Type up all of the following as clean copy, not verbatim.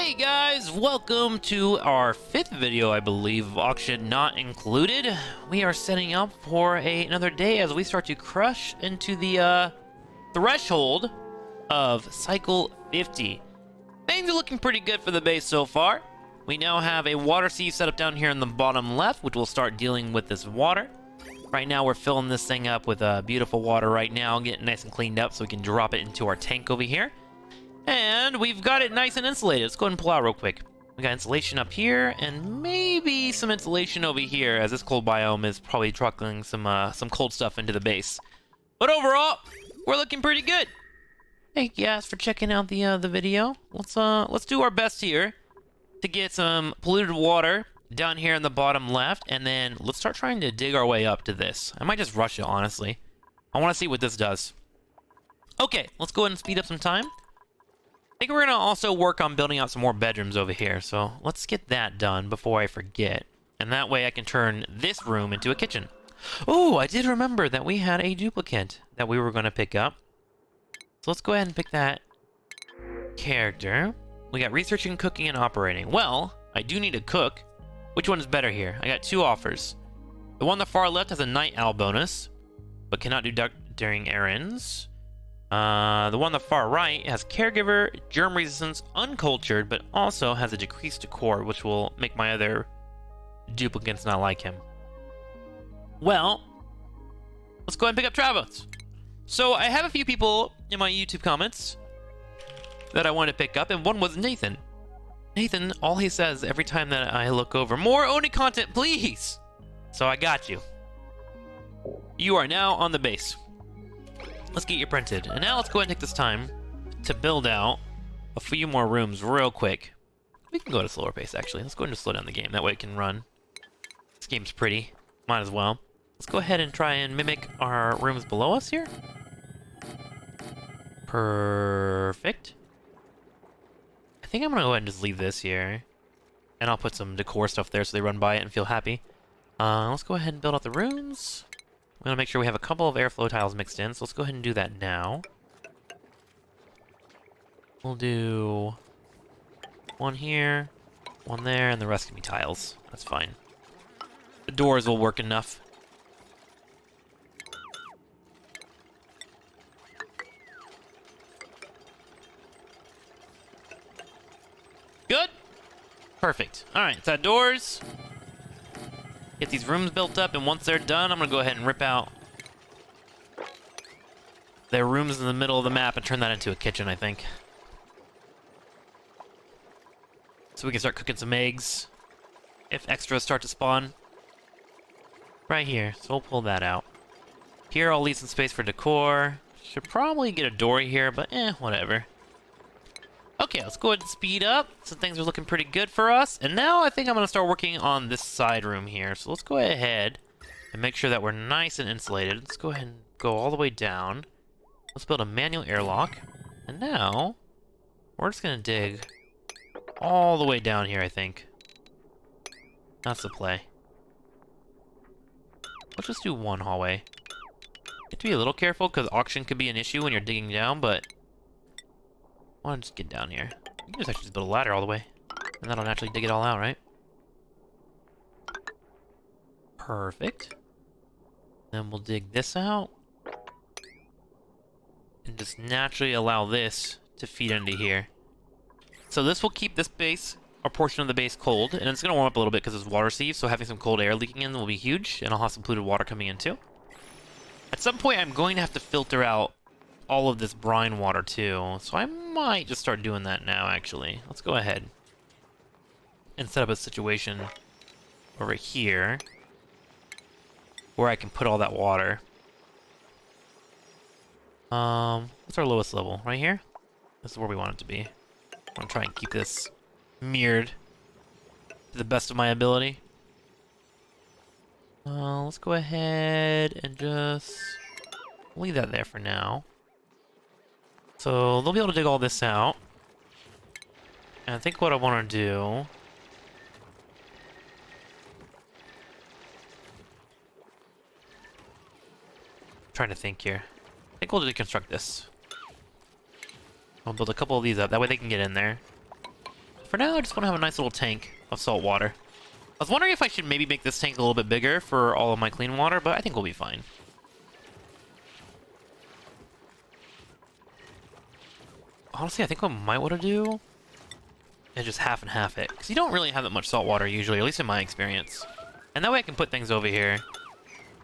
Hey guys, welcome to our 5th video, I believe, of auction not included. We are setting up for another day as we start to crush into the threshold of cycle 50. Things are looking pretty good for the base so far. We now have a water sieve set up down here in the bottom left, which will start dealing with this water. Right now we're filling this thing up with beautiful water right now, getting nice and cleaned up so we can drop it into our tank over here. And we've got it nice and insulated. Let's go ahead and pull out real quick. We got insulation up here, and maybe some insulation over here, as this cold biome is probably truckling some cold stuff into the base. But overall, we're looking pretty good. Thank you guys for checking out the video. Let's do our best here to get some polluted water down here in the bottom left, and then let's start trying to dig our way up to this. I might just rush it, honestly. I want to see what this does. Okay, let's go ahead and speed up some time. I think we're going to also work on building out some more bedrooms over here, so let's get that done before I forget. And that way I can turn this room into a kitchen. Oh, I did remember that we had a duplicate that we were going to pick up. So let's go ahead and pick that character. We got researching, cooking, and operating. Well, I do need a cook. Which one is better here? I got two offers. The one on the far left has a night owl bonus, but cannot do during errands. The one on the far right has caregiver, germ resistance, uncultured, but also has a decreased decor, which will make my other duplicates not like him. Well, let's go ahead and pick up Travis. So I have a few people in my YouTube comments that I wanted to pick up, and one was Nathan. Nathan, all he says every time that I look over, more Oni content, please! So I got you. You are now on the base. Let's get you printed. And now let's go ahead and take this time to build out a few more rooms real quick. We can go at a slower pace, actually. Let's go ahead and slow down the game. That way it can run. This game's pretty. Might as well. Let's go ahead and try and mimic our rooms below us here. Perfect. I think I'm going to go ahead and just leave this here. And I'll put some decor stuff there so they run by it and feel happy. Let's go ahead and build out the rooms. I'm going to make sure we have a couple of airflow tiles mixed in, so let's go ahead and do that now. We'll do one here, one there, and the rest can be tiles. That's fine. The doors will work enough. Good? Perfect. Alright, it's outdoors. Get these rooms built up, and once they're done, I'm going to go ahead and rip out their rooms in the middle of the map and turn that into a kitchen, I think. So we can start cooking some eggs if extras start to spawn. Right here, so we'll pull that out. Here I'll leave some space for decor. Should probably get a door here, but whatever. Okay, let's go ahead and speed up. Some things are looking pretty good for us. And now I think I'm going to start working on this side room here. So let's go ahead and make sure that we're nice and insulated. Let's go ahead and go all the way down. Let's build a manual airlock. And now, we're just going to dig all the way down here, I think. That's the play. Let's just do one hallway. You have to be a little careful because auction could be an issue when you're digging down, but I want to just get down here. You can just actually just build a ladder all the way. And that'll naturally dig it all out, right? Perfect. Then we'll dig this out. And just naturally allow this to feed into here. So this will keep this base, or portion of the base, cold. And it's going to warm up a little bit because it's water sieve, so having some cold air leaking in will be huge. And I'll have some polluted water coming in too. At some point, I'm going to have to filter out all of this brine water too, so I might just start doing that now, actually. Let's go ahead and set up a situation over here where I can put all that water. What's our lowest level? Right here? This is where we want it to be. I'm gonna try and keep this mirrored to the best of my ability. Let's go ahead and just leave that there for now. So they'll be able to dig all this out. And I think what I want to do... I'm trying to think here. I think we'll deconstruct this. I'll build a couple of these up. That way they can get in there. for now, I just want to have a nice little tank of salt water. I was wondering if I should maybe make this tank a little bit bigger for all of my clean water, but I think we'll be fine. Honestly, I think what I might want to do is just half and half it, because you don't really have that much salt water usually, at least in my experience. And that way I can put things over here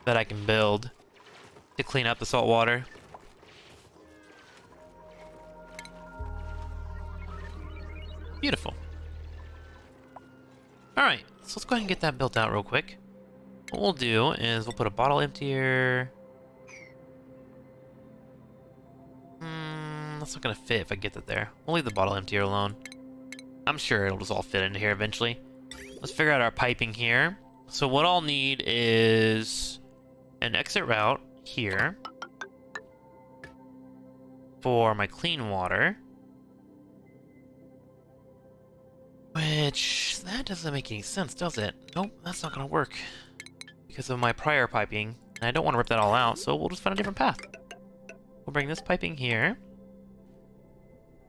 that I can build to clean up the salt water. Beautiful. Alright, so let's go ahead and get that built out real quick. What we'll do is we'll put a bottle emptier. That's not gonna fit if I get that there. We'll leave the bottle emptier alone. I'm sure it'll just all fit into here eventually. Let's figure out our piping here. So what I'll need is an exit route here for my clean water. Which, that doesn't make any sense, does it? Nope, that's not gonna work because of my prior piping. And I don't want to rip that all out, so we'll just find a different path. We'll bring this piping here.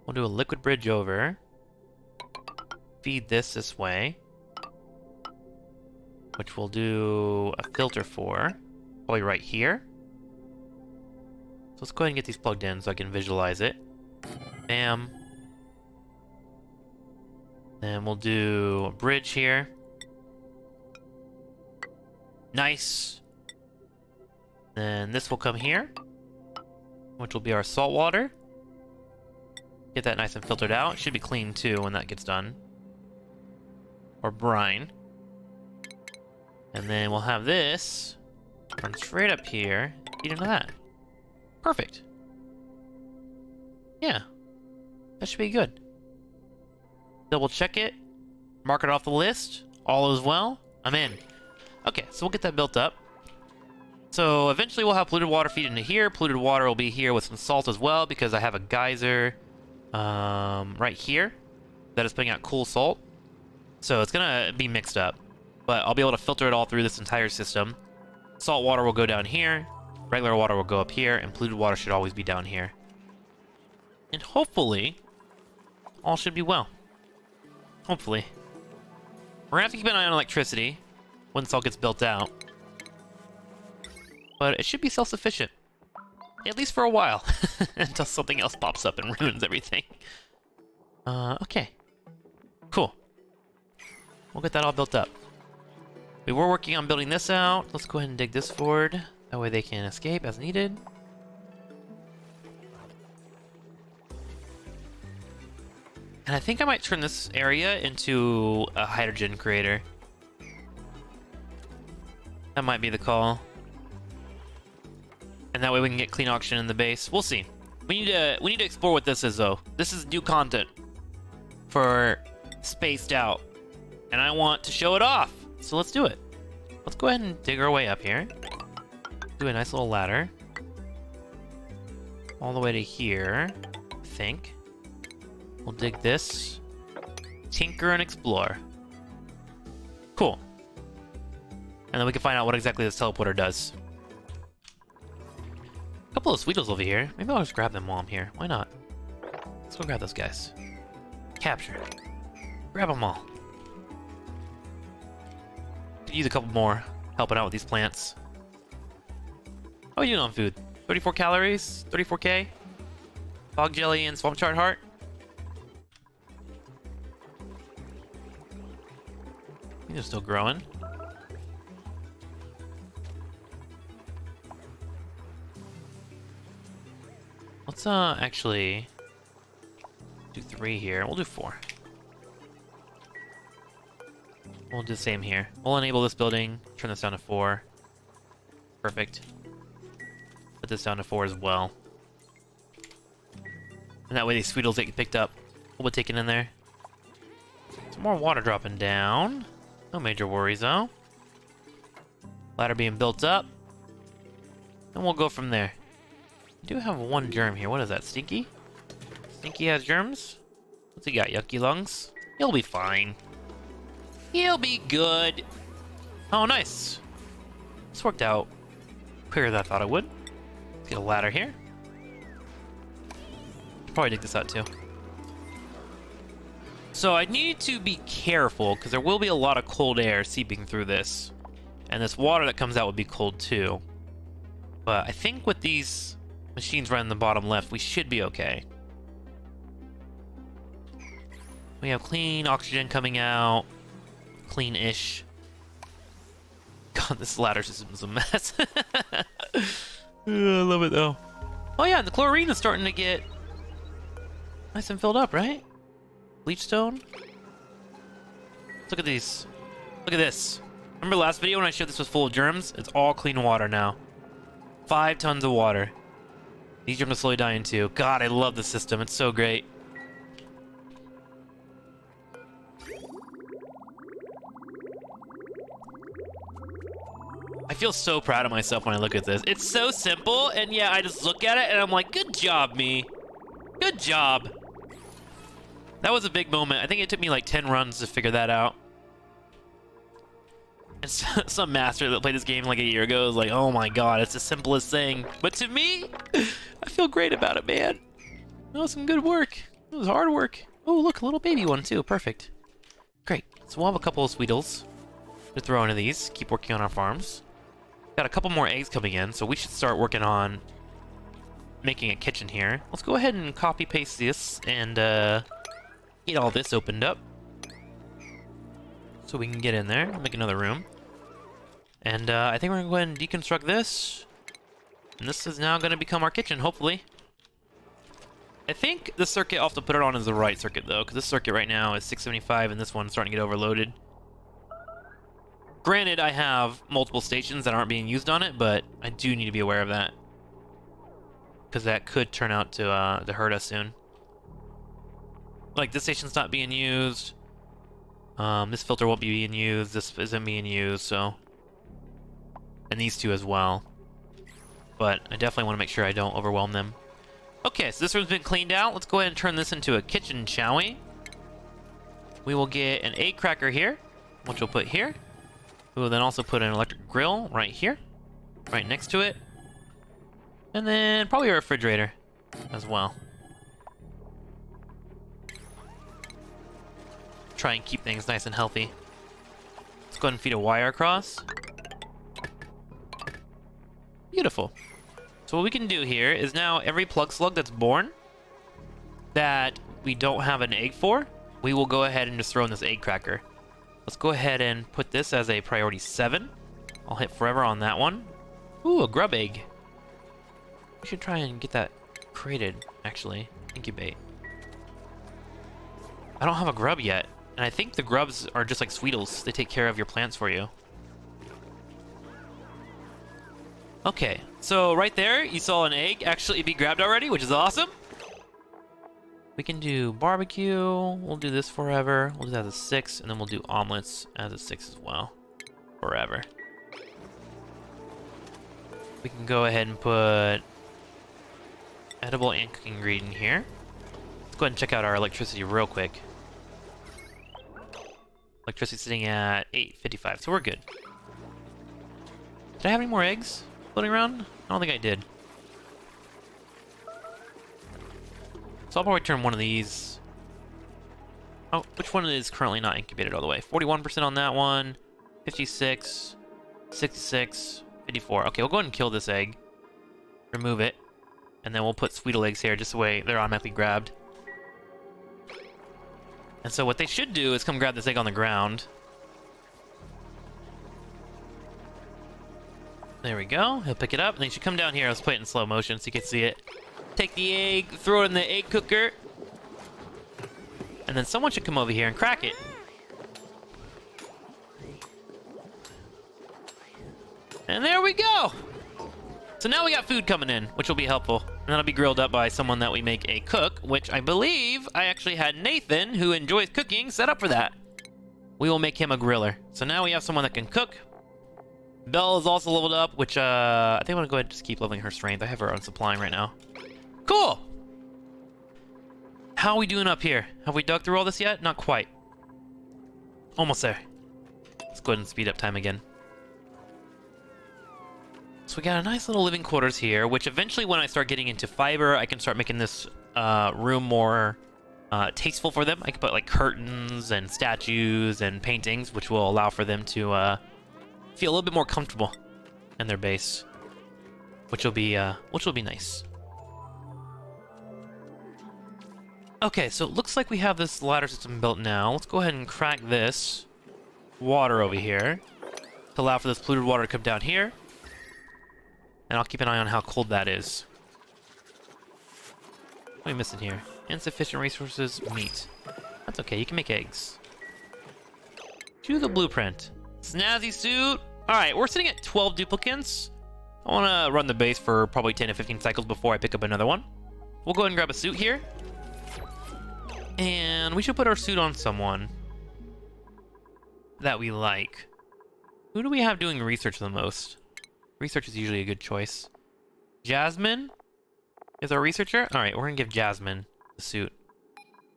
We'll do a liquid bridge over. Feed this way. Which we'll do a filter for. Probably right here. So let's go ahead and get these plugged in so I can visualize it. Bam. Then we'll do a bridge here. Nice. Then this will come here, which will be our salt water. Get that nice and filtered out. It should be clean too when that gets done. Or brine. And then we'll have this run straight up here, feed into that. Perfect. Yeah. That should be good. Double check it. Mark it off the list. All is well. I'm in. Okay, so we'll get that built up. So eventually we'll have polluted water feed into here. Polluted water will be here with some salt as well because I have a geyser right here that is putting out cool salt. So it's gonna be mixed up, but I'll be able to filter it all through this entire system. Salt water will go down here, regular water will go up here, and polluted water should always be down here. And hopefully, all should be well. Hopefully. We're gonna have to keep an eye on electricity when this all gets built out. But it should be self-sufficient. At least for a while. Until something else pops up and ruins everything. Okay. Cool. We'll get that all built up. We were working on building this out. Let's go ahead and dig this forward. That way they can escape as needed. And I think I might turn this area into a hydrogen creator. That might be the call. And that way we can get clean oxygen in the base. We'll see. We need to explore what this is though. This is new content for Spaced Out. And I want to show it off. So let's do it. Let's go ahead and dig our way up here. Do a nice little ladder. All the way to here, I think. We'll dig this. Tinker and explore. Cool. And then we can find out what exactly this teleporter does. A couple of Sweetles over here. Maybe I'll just grab them while I'm here. Why not? Let's go grab those guys. Capture. Grab them all. Could use a couple more helping out with these plants. How are you doing on food? 34 calories? 34k? Fog jelly and swamp chard heart? I think they're still growing. Let's actually do 3 here. We'll do 4. We'll do the same here. We'll enable this building, turn this down to 4. Perfect. Put this down to 4 as well. And that way these Sweetles get picked up. We'll be taken in there. Some more water dropping down. No major worries though. Ladder being built up. And we'll go from there. We do have one germ here. What is that? Stinky? Stinky has germs? What's he got? Yucky lungs? He'll be fine. He'll be good. Oh, nice. This worked out quicker than I thought it would. Let's get a ladder here. Should probably dig this out too. So I need to be careful, because there will be a lot of cold air seeping through this. And this water that comes out will be cold too. But I think with these machines right in the bottom left, we should be okay. We have clean oxygen coming out. Clean-ish. God, this ladder system is a mess. I love it though. Oh yeah, the chlorine is starting to get nice and filled up, right? Bleach stone. Look at these. Look at this. Remember last video when I showed this was full of germs? It's all clean water now. 5 tons of water. These germs are slowly dying too. God, I love the system. It's so great. I feel so proud of myself when I look at this. It's so simple, and yeah, I just look at it and I'm like, good job, me. Good job. That was a big moment. I think it took me like 10 runs to figure that out. And some master that played this game like a year ago was like, oh my god, it's the simplest thing. But to me, I feel great about it, man. That was some good work. It was hard work. Oh, look, a little baby one too. Perfect. Great. So we'll have a couple of Sweetles to throw into these. Keep working on our farms. Got a couple more eggs coming in, so we should start working on making a kitchen here. Let's go ahead and copy paste this and get all this opened up so we can get in there. Make another room. And I think we're gonna go ahead and deconstruct this. And this is now gonna become our kitchen, hopefully. I think the circuit I'll have to put it on is the right circuit though, because this circuit right now is 675 and this one's starting to get overloaded. Granted, I have multiple stations that aren't being used on it, but I do need to be aware of that. Because that could turn out to hurt us soon. Like, this station's not being used. This filter won't be being used. This isn't being used, so... And these two as well. But I definitely want to make sure I don't overwhelm them. Okay, so this room's been cleaned out. Let's go ahead and turn this into a kitchen, shall we? We will get an egg cracker here, which we'll put here. We will then also put an electric grill right here, right next to it. And then probably a refrigerator as well. Try and keep things nice and healthy. Let's go ahead and feed a wire across. Beautiful. So what we can do here is now every plug slug that's born that we don't have an egg for, we will go ahead and just throw in this egg cracker. Let's go ahead and put this as a priority 7. I'll hit forever on that one. Ooh, a grub egg. We should try and get that created, actually. Incubate. I don't have a grub yet. And I think the grubs are just like Sweetles. They take care of your plants for you. Okay, so right there, you saw an egg actually be grabbed already, which is awesome. We can do barbecue. We'll do this forever. We'll do that as a 6, and then we'll do omelets as a 6 as well. Forever. We can go ahead and put edible and cooking ingredient here. Let's go ahead and check out our electricity real quick. Electricity sitting at 855, so we're good. Did I have any more eggs floating around? I don't think I did. So I'll probably turn one of these. Oh, which one is currently not incubated all the way? 41% on that one, 56, 66, 54. Okay, we'll go ahead and kill this egg. Remove it. And then we'll put Sweetle eggs here just the way they're automatically grabbed. And so what they should do is come grab this egg on the ground. There we go. He'll pick it up, and they should come down here. Let's play it in slow motion so you can see it. Take the egg, throw it in the egg cooker. And then someone should come over here and crack it. And there we go! So now we got food coming in, which will be helpful. And that'll be grilled up by someone that we make a cook, which I believe I actually had Nathan, who enjoys cooking, set up for that. We will make him a griller. So now we have someone that can cook. Belle is also leveled up, which I think I'm gonna go ahead and just keep leveling her strength. I have her on supplying right now. Cool! How are we doing up here? Have we dug through all this yet? Not quite. Almost there. Let's go ahead and speed up time again. So we got a nice little living quarters here, which eventually when I start getting into fiber, I can start making this room more tasteful for them. I can put like curtains and statues and paintings, which will allow for them to feel a little bit more comfortable in their base, which will be nice. Okay, so it looks like we have this ladder system built now. Let's go ahead and crack this water over here to allow for this polluted water to come down here. And I'll keep an eye on how cold that is. What are we missing here? Insufficient resources, meat. That's okay, you can make eggs. To the blueprint. Snazzy suit. Alright, we're sitting at 12 duplicates. I want to run the base for probably 10 to 15 cycles before I pick up another one. We'll go ahead and grab a suit here. And we should put our suit on someone that we like. Who do we have doing research the most? Research is usually a good choice. Jasmine is our researcher. All right, we're gonna give Jasmine the suit.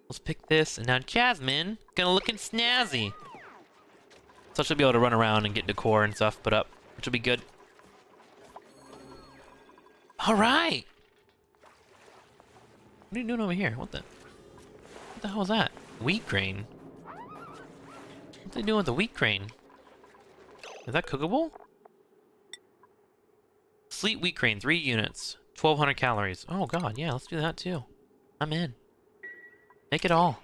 Let's pick this, and now Jasmine gonna look snazzy. So she'll be able to run around and get decor and stuff put up, which will be good. All right. What are you doing over here? What the hell is that? Wheat grain. What are they doing with the wheat grain? Is that cookable? Sleet wheat grain, 3 units, 1,200 calories. Oh god, yeah, let's do that too. I'm in. Make it all.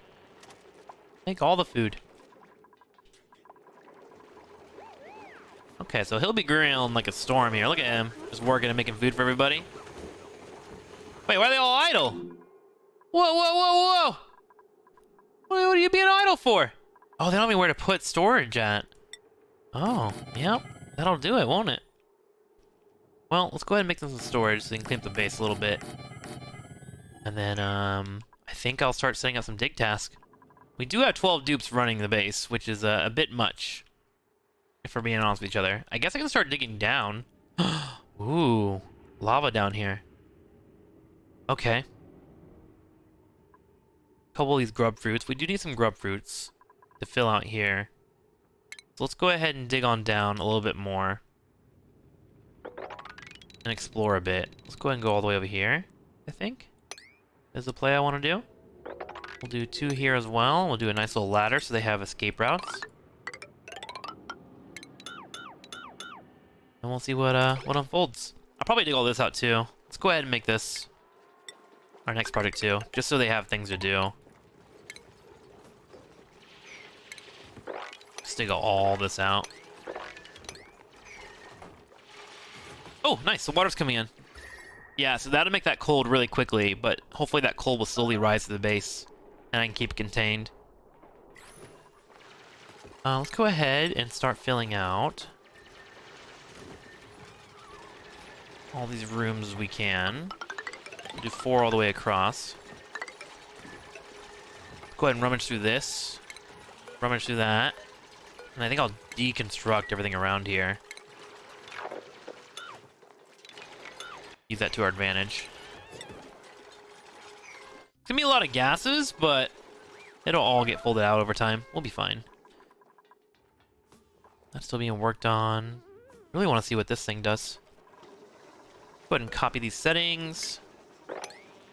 Make all the food. Okay, so he'll be grilling like a storm here. Look at him, just working and making food for everybody. Wait, why are they all idle? Whoa, whoa, whoa, whoa! What are you being idle for? Oh, they don't have anywhere to put storage at. Oh, yep. That'll do it, won't it? Well, let's go ahead and make them some storage so they can clean up the base a little bit. And then, I think I'll start setting up some dig tasks. We do have 12 dupes running the base, which is a bit much, if we're being honest with each other. I guess I can start digging down. Ooh, lava down here. Okay. Couple of these grub fruits. We do need some grub fruits to fill out here. So let's go ahead and dig on down a little bit more and explore a bit. Let's go ahead and go all the way over here, I think, is the play I want to do. We'll do 2 here as well. We'll do a nice little ladder so they have escape routes. And we'll see what unfolds. I'll probably dig all this out too. Let's go ahead and make this our next project too, just so they have things to do. Let's dig all this out. Oh, nice, the water's coming in. Yeah, so that'll make that cold really quickly, but hopefully that cold will slowly rise to the base, and I can keep it contained. Let's go ahead and start filling out all these rooms as we can. We'll do 4 all the way across. Go ahead and rummage through this. Rummage through that. And I think I'll deconstruct everything around here. Use that to our advantage. It's gonna be a lot of gases, but it'll all get folded out over time. We'll be fine. That's still being worked on. Really want to see what this thing does. Go ahead and copy these settings.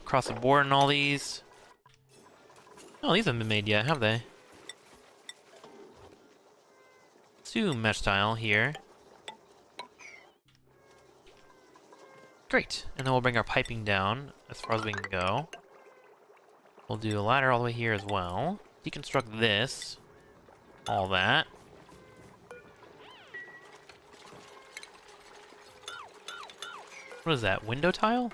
Across the board and all these. Oh, these haven't been made yet, have they? Let's do mesh tile here. Great. And then we'll bring our piping down as far as we can go. We'll do a ladder all the way here as well. Deconstruct this. All that. What is that? Window tile?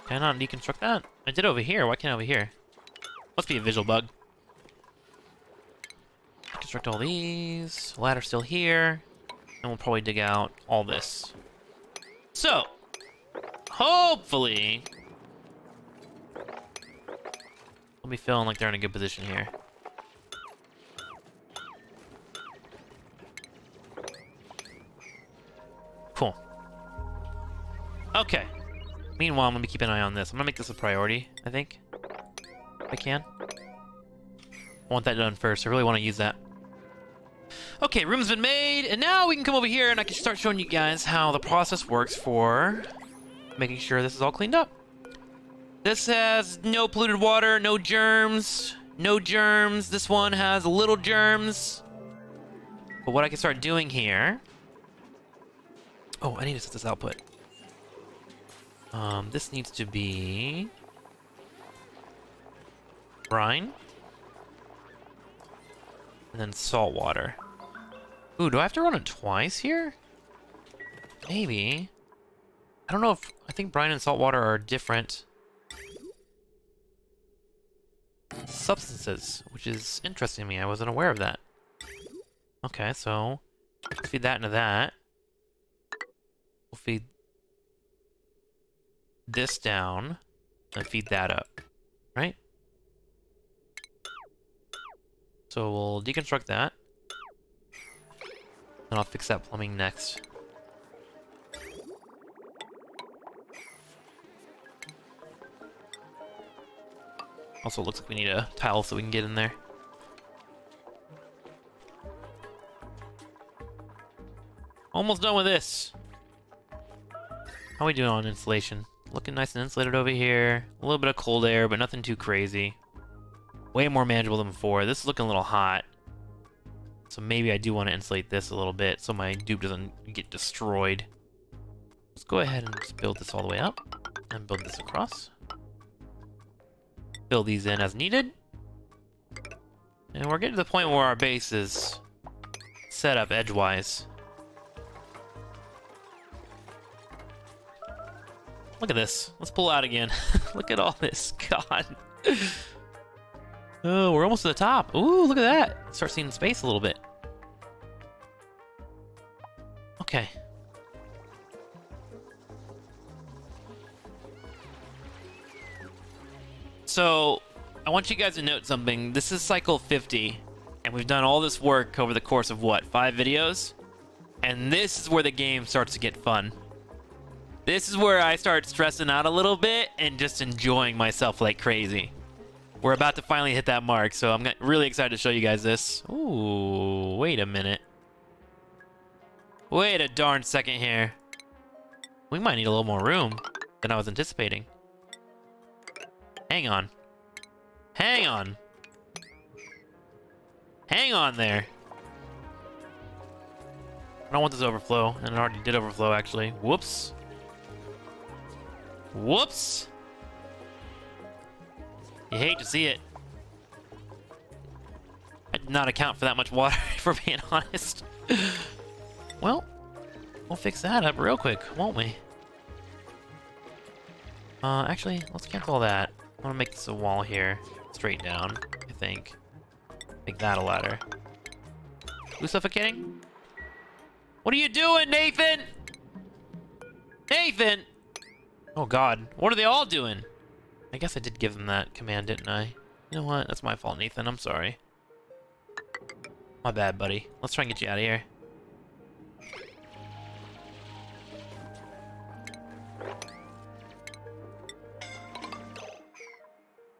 Can I not deconstruct that? I did over here. Why can't I over here? Must be a visual bug. Construct all these. Ladder still here. And we'll probably dig out all this. So, hopefully, I'll be feeling like they're in a good position here. Cool. Okay. Meanwhile, I'm gonna be keeping an eye on this. I'm gonna make this a priority, I think. If I can. I want that done first. I really want to use that. Okay, room's been made, and now we can come over here and I can start showing you guys how the process works for making sure this is all cleaned up. This has no polluted water, no germs, no germs. This one has little germs. But what I can start doing here... Oh, I need to set this output. This needs to be... brine. And then salt water. Ooh, do I have to run it twice here? Maybe. I don't know if... I think brine and salt water are different substances, which is interesting to me. I wasn't aware of that. Okay, so... feed that into that. We'll feed this down and feed that up, right? So we'll deconstruct that. And I'll fix that plumbing next. Also, it looks like we need a tile so we can get in there. Almost done with this. How are we doing on insulation? Looking nice and insulated over here. A little bit of cold air, but nothing too crazy. Way more manageable than before. This is looking a little hot. So maybe I do want to insulate this a little bit so my dupe doesn't get destroyed. Let's go ahead and just build this all the way up. And build this across. Fill these in as needed. And we're getting to the point where our base is set up edgewise. Look at this. Let's pull out again. Look at all this. God. Oh, we're almost to the top. Ooh, look at that. Start seeing space a little bit. Okay. So, I want you guys to note something. This is cycle 50, and we've done all this work over the course of, what, 5 videos? And this is where the game starts to get fun. This is where I start stressing out a little bit and just enjoying myself like crazy. We're about to finally hit that mark, so I'm really excited to show you guys this. Ooh, wait a minute. Wait a darn second here. We might need a little more room than I was anticipating. Hang on. Hang on. Hang on there. I don't want this to overflow, and it already did overflow, actually. Whoops. Whoops. You hate to see it. I did not account for that much water, if we're being honest. Well, we'll fix that up real quick, won't we? Actually, let's cancel all that. I want to make this a wall here. Straight down, I think. Make that a ladder. Who's suffocating? What are you doing, Nathan? Nathan! Oh god, what are they all doing? I guess I did give them that command, didn't I? You know what? That's my fault, Nathan. I'm sorry. My bad, buddy. Let's try and get you out of here.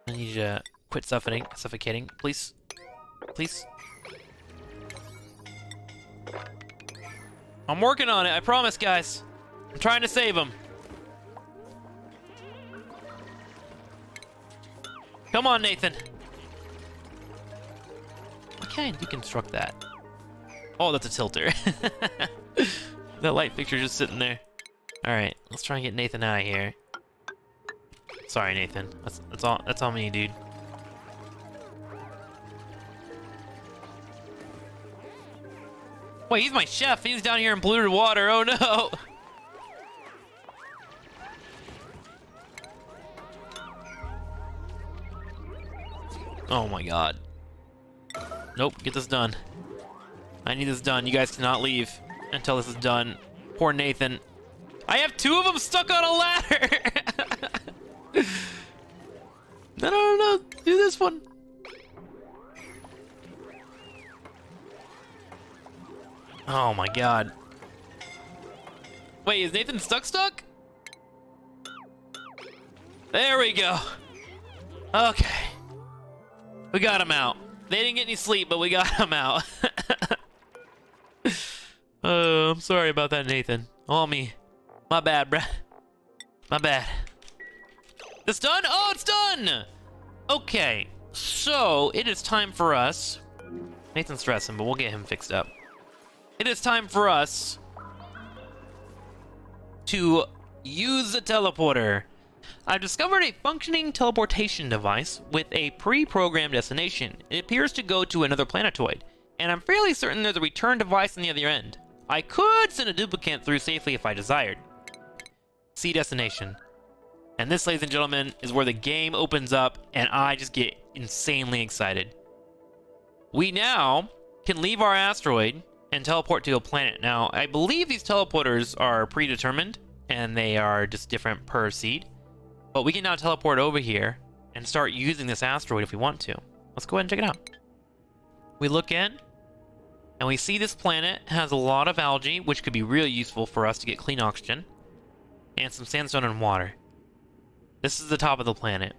I need you to quit suffocating, please. Please. I'm working on it, I promise, guys. I'm trying to save him. Come on, Nathan. Why can't I deconstruct that? Oh, that's a tilter. That light fixture just sitting there. Alright, let's try and get Nathan out of here. Sorry, Nathan. That's on me, dude. Wait, he's my chef. He's down here in polluted water. Oh no! Oh my god. Nope, get this done. I need this done. You guys cannot leave until this is done. Poor Nathan. I have 2 of them stuck on a ladder! No. Do this one. Oh my god. Wait, is Nathan stuck? There we go. Okay. We got him out. They didn't get any sleep, but we got him out. I'm sorry about that, Nathan. All me. My bad, bruh. My bad. This done? Oh, it's done! Okay, so it is time for us... Nathan's stressing, but we'll get him fixed up. It is time for us to use the teleporter. I've discovered a functioning teleportation device with a pre-programmed destination. It appears to go to another planetoid, and I'm fairly certain there's a return device on the other end. I could send a duplicate through safely if I desired. See destination. And this, ladies and gentlemen, is where the game opens up, and I just get insanely excited. We now can leave our asteroid and teleport to a planet. Now, I believe these teleporters are predetermined, and they are just different per seed. But we can now teleport over here and start using this asteroid if we want to. Let's go ahead and check it out. We look in, and we see this planet has a lot of algae, which could be really useful for us to get clean oxygen, and some sandstone and water. This is the top of the planet.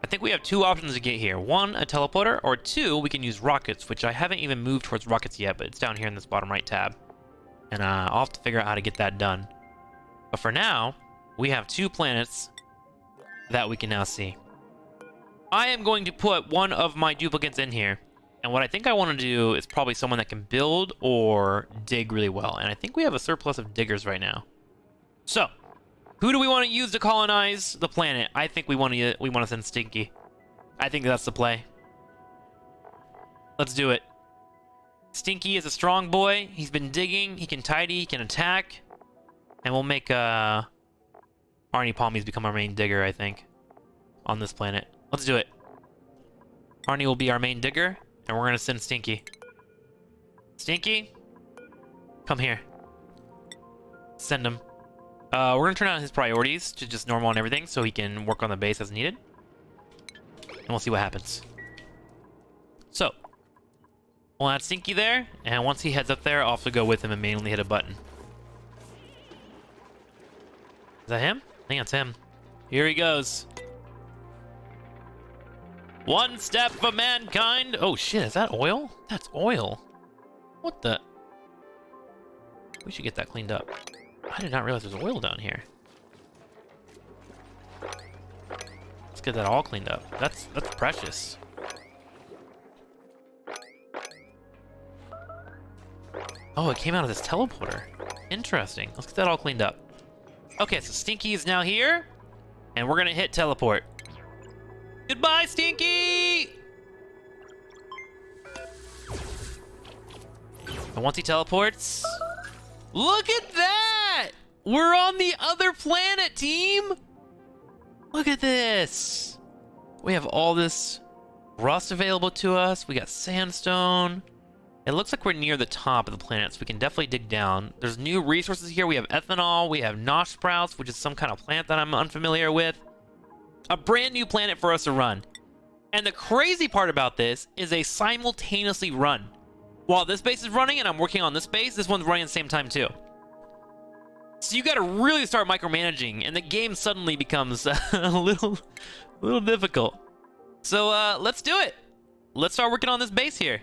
I think we have two options to get here. One, a teleporter, or two, we can use rockets, which I haven't even moved towards rockets yet, but it's down here in this bottom right tab. And I'll have to figure out how to get that done. But for now, we have two planets that we can now see. I am going to put one of my duplicates in here. And what I think I want to do is probably someone that can build or dig really well. And I think we have a surplus of diggers right now. So, who do we want to use to colonize the planet? I think we want to send Stinky. I think that's the play. Let's do it. Stinky is a strong boy. He's been digging. He can tidy. He can attack. And we'll make Arnie Palmies become our main digger, I think, on this planet. Let's do it. Arnie will be our main digger, and we're going to send Stinky. Stinky, come here. Send him. We're going to turn on his priorities to just normal and everything so he can work on the base as needed. And we'll see what happens. So, we'll add Stinky there, and once he heads up there, I'll have to go with him and manually hit a button. Is that him? I think that's him. Here he goes. One step for mankind. Oh shit, is that oil? That's oil. What the? We should get that cleaned up. I did not realize there's oil down here. Let's get that all cleaned up. That's precious. Oh, it came out of this teleporter. Interesting. Let's get that all cleaned up. Okay, so Stinky is now here, and we're gonna hit teleport. Goodbye, Stinky! And once he teleports, look at that! We're on the other planet, team! Look at this! We have all this rust available to us. We got sandstone. It looks like we're near the top of the planet, so we can definitely dig down. There's new resources here. We have ethanol, we have nosh sprouts, which is some kind of plant that I'm unfamiliar with. A brand new planet for us to run. And the crazy part about this is they simultaneously run. While this base is running and I'm working on this base, this one's running at the same time too. So you gotta really start micromanaging, and the game suddenly becomes a little difficult. So let's do it. Let's start working on this base here.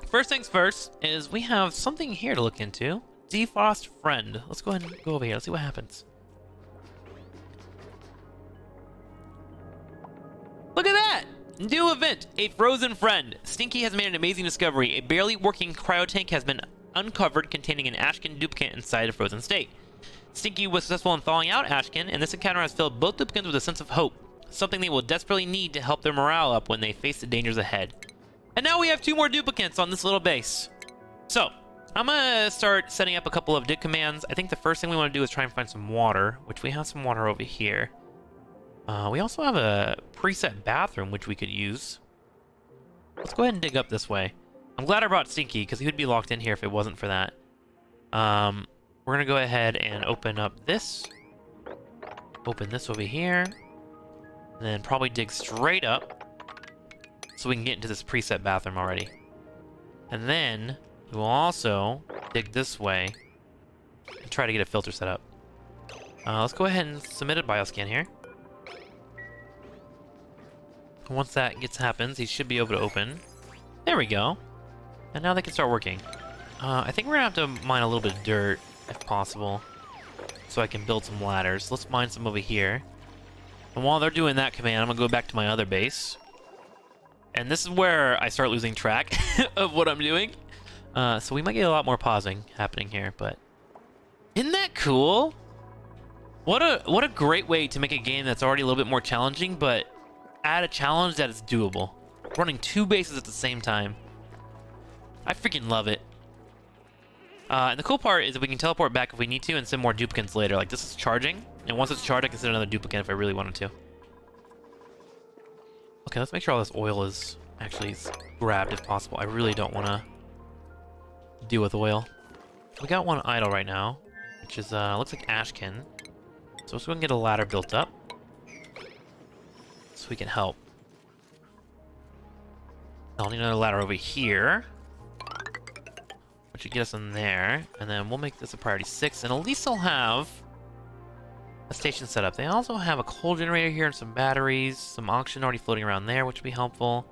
First things first is we have something here to look into. Defrost friend. Let's go ahead and go over here. Let's see what happens. Look at that! New event, a frozen friend. Stinky has made an amazing discovery. A barely working cryotank has been uncovered containing an Ashkin duplicate inside a frozen state. Stinky was successful in thawing out Ashkin, and this encounter has filled both duplicates with a sense of hope, something they will desperately need to help their morale up when they face the dangers ahead. And now we have two more duplicates on this little base. So, I'm gonna start setting up a couple of dig commands. I think the first thing we want to do is try and find some water, which we have some water over here. We also have a preset bathroom, which we could use. Let's go ahead and dig up this way. I'm glad I brought Stinky, because he would be locked in here if it wasn't for that. We're gonna go ahead and open up this. Open this over here. And then probably dig straight up, so we can get into this preset bathroom already. And then we will also dig this way and try to get a filter set up. Let's go ahead and submit a bioscan here. Once that happens, he should be able to open. There we go. And now they can start working. I think we're gonna have to mine a little bit of dirt, if possible. so I can build some ladders. Let's mine some over here. And while they're doing that command, I'm gonna go back to my other base. And this is where I start losing track of what I'm doing. So we might get a lot more pausing happening here, but isn't that cool? What a great way to make a game that's already a little bit more challenging, but add a challenge that is doable. Running 2 bases at the same time. I freaking love it. And the cool part is that we can teleport back if we need to and send more duplicates later. Like, this is charging, and once it's charged, I can send another duplicate if I really wanted to. Okay, let's make sure all this oil is actually grabbed if possible. I really don't want to deal with oil. We got one idle right now, which is, looks like Ashkin. So let's go and get a ladder built up so we can help. I'll need another ladder over here, which should get us in there, and then we'll make this a priority 6, and at least I'll have a station set up. They also have a coal generator here and some batteries, some oxygen already floating around there, which would be helpful.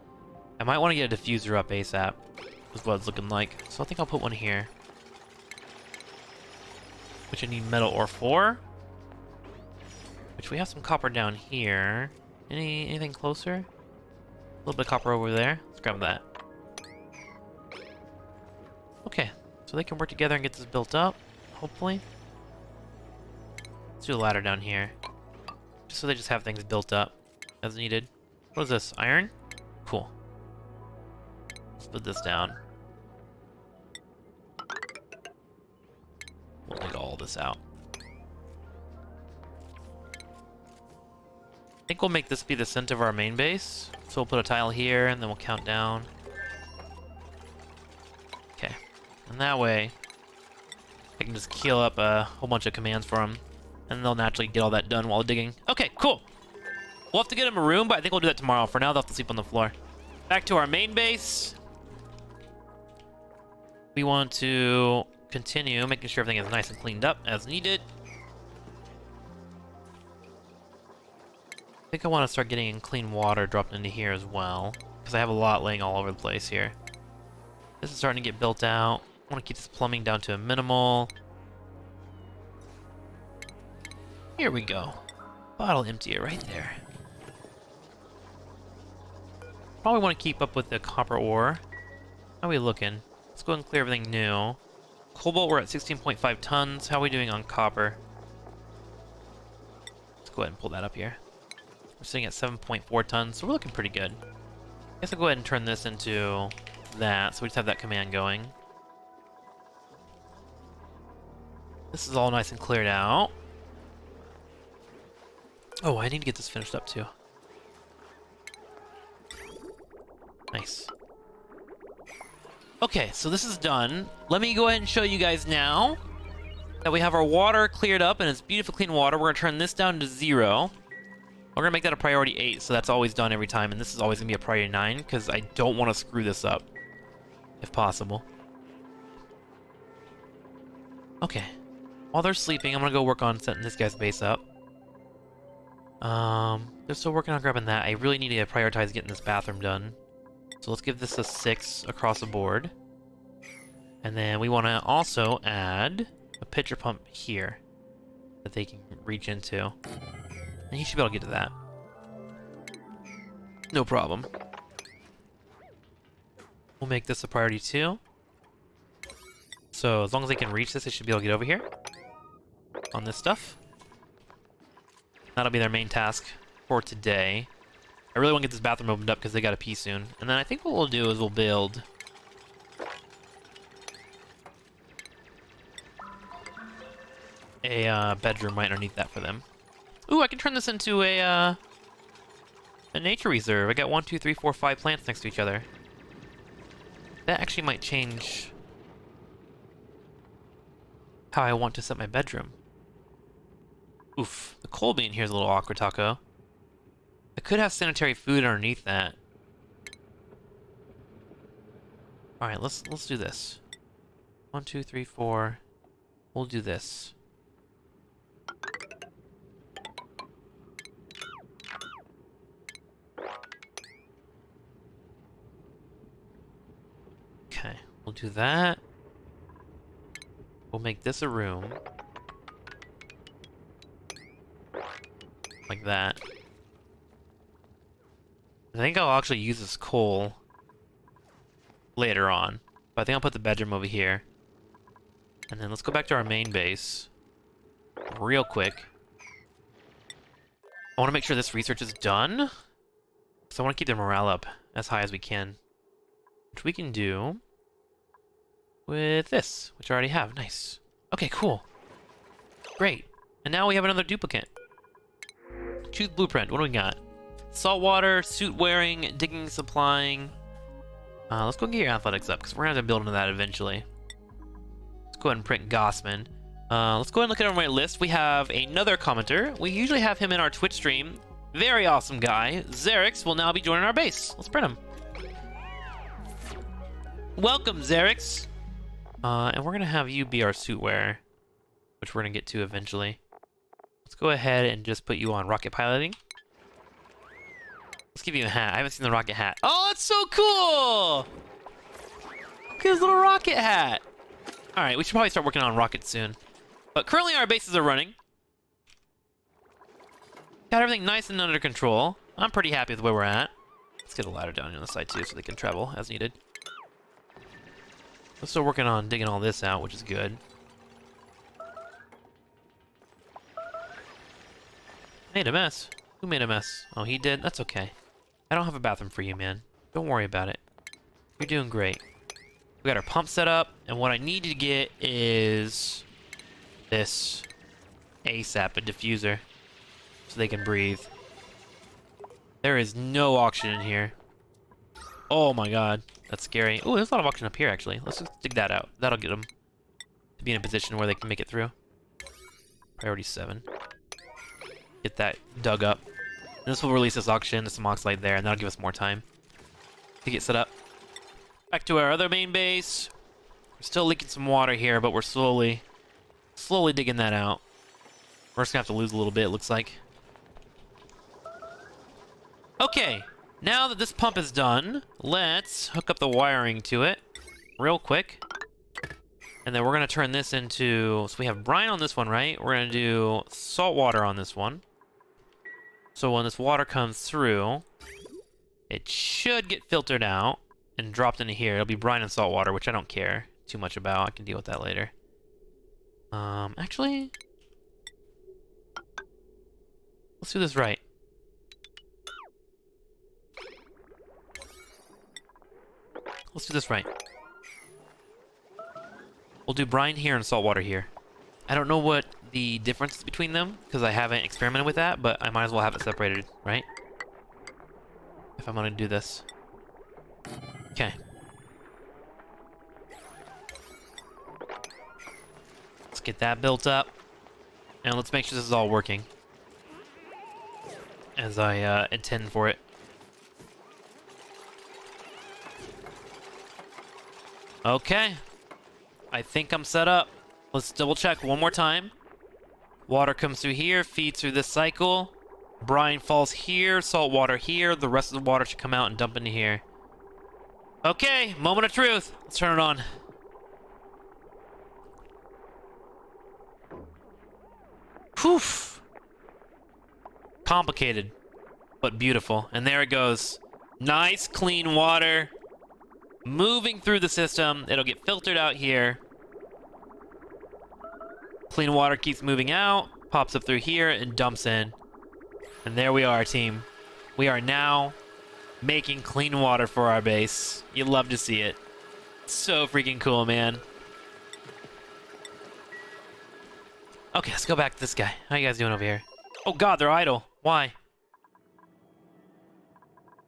I might want to get a diffuser up ASAP, is what it's looking like. So I think I'll put one here, which I need metal ore for, which we have some copper down here. Anything closer? A little bit of copper over there. Let's grab that. Okay, so they can work together and get this built up, hopefully. Let's do a ladder down here, just so they just have things built up as needed. What is this? Iron? Cool. Let's put this down. We'll dig all this out. I think we'll make this be the center of our main base. So we'll put a tile here, and then we'll count down. Okay. And that way, I can just keel up a whole bunch of commands for them, and they'll naturally get all that done while digging. Okay, cool. We'll have to get them a room, but I think we'll do that tomorrow. For now, they'll have to sleep on the floor. Back to our main base. We want to continue making sure everything is nice and cleaned up as needed. I think I want to start getting clean water dropped into here as well, because I have a lot laying all over the place here. This is starting to get built out. I want to keep this plumbing down to a minimal. Here we go. Bottle emptier right there. Probably want to keep up with the copper ore. How are we looking? Let's go ahead and clear everything new. Cobalt, we're at 16.5 tons. How are we doing on copper? Let's go ahead and pull that up here. We're sitting at 7.4 tons, so we're looking pretty good. I guess I'll go ahead and turn this into that, so we just have that command going. This is all nice and cleared out. Oh, I need to get this finished up too. Nice. Okay, so this is done. Let me go ahead and show you guys now that we have our water cleared up and it's beautiful clean water. We're gonna turn this down to 0. We're gonna make that a priority 8, so that's always done every time, and this is always gonna be a priority 9 because I don't want to screw this up, if possible. Okay, while they're sleeping, I'm gonna go work on setting this guy's base up. They're still working on grabbing that. I really need to prioritize getting this bathroom done. So let's give this a 6 across the board. And then we want to also add a pitcher pump here that they can reach into. And he should be able to get to that. No problem. We'll make this a priority 2. So as long as they can reach this, they should be able to get over here on this stuff. That'll be their main task for today. I really want to get this bathroom opened up because they got to pee soon. And then I think what we'll do is we'll build a bedroom right underneath that for them. Ooh, I can turn this into a nature reserve. I got 1, 2, 3, 4, 5 plants next to each other. That actually might change how I want to set my bedroom. Oof, the coal being here is a little awkward, Taco. I could have sanitary food underneath that. All right, let's do this. 1, 2, 3, 4. We'll do this. Okay, we'll do that. We'll make this a room. like that. I think I'll actually use this coal later on. But I think I'll put the bedroom over here. And then let's go back to our main base real quick. I want to make sure this research is done. So I want to keep their morale up as high as we can. Which we can do with this, which I already have. Nice. Okay, cool. Great. And now we have another duplicate. Choose blueprint. What do we got? Saltwater, suit wearing, digging, supplying. Let's go get your athletics up, because we're going to have to build into that eventually. Let's go ahead and print Gossman. Let's go ahead and look at our right list. We have another commenter. We usually have him in our Twitch stream. Very awesome guy. Xerix will now be joining our base. Let's print him. Welcome, Xerix. And we're going to have you be our suit wearer, which we're going to get to eventually. Let's go ahead and just put you on rocket piloting. Let's give you a hat. I haven't seen the rocket hat. Oh, that's so cool! Look at his little rocket hat. All right, we should probably start working on rockets soon. But currently our bases are running. Got everything nice and under control. I'm pretty happy with where we're at. Let's get a ladder down here on the side too so they can travel as needed. We're still working on digging all this out, which is good. Made a mess. Who made a mess? Oh, he did? That's okay. I don't have a bathroom for you, man. Don't worry about it. You're doing great. We got our pump set up, and what I need to get is this ASAP, a diffuser, so they can breathe. There is no oxygen in here. Oh my god, that's scary. Oh, there's a lot of oxygen up here, actually. Let's just dig that out. That'll get them to be in a position where they can make it through. Priority 7. Get that dug up. And this will release this oxygen, there's some oxide there, and that'll give us more time to get set up. Back to our other main base. We're still leaking some water here, but we're slowly digging that out. We're just gonna have to lose a little bit, it looks like. Okay, now that this pump is done, let's hook up the wiring to it real quick. And then we're gonna turn this into, so we have brine on this one, right? We're gonna do salt water on this one. So when this water comes through, it should get filtered out and dropped into here. It'll be brine and salt water, which I don't care too much about. I can deal with that later. Actually, let's do this right. Let's do this right. We'll do brine here and salt water here. I don't know what the difference is between them, because I haven't experimented with that, but I might as well have it separated, right? If I'm gonna do this. Okay. Let's get that built up. And let's make sure this is all working as I intend for it. Okay. I think I'm set up. Let's double check one more time. Water comes through here, feeds through this cycle. Brine falls here, salt water here. The rest of the water should come out and dump into here. Okay, moment of truth. Let's turn it on. Poof. Complicated, but beautiful. And there it goes. Nice, clean water. Moving through the system. It'll get filtered out here. Clean water keeps moving out, pops up through here, and dumps in. And there we are, team. We are now making clean water for our base. You love to see it. So freaking cool, man. Okay, let's go back to this guy. How you guys doing over here? Oh god, they're idle. Why?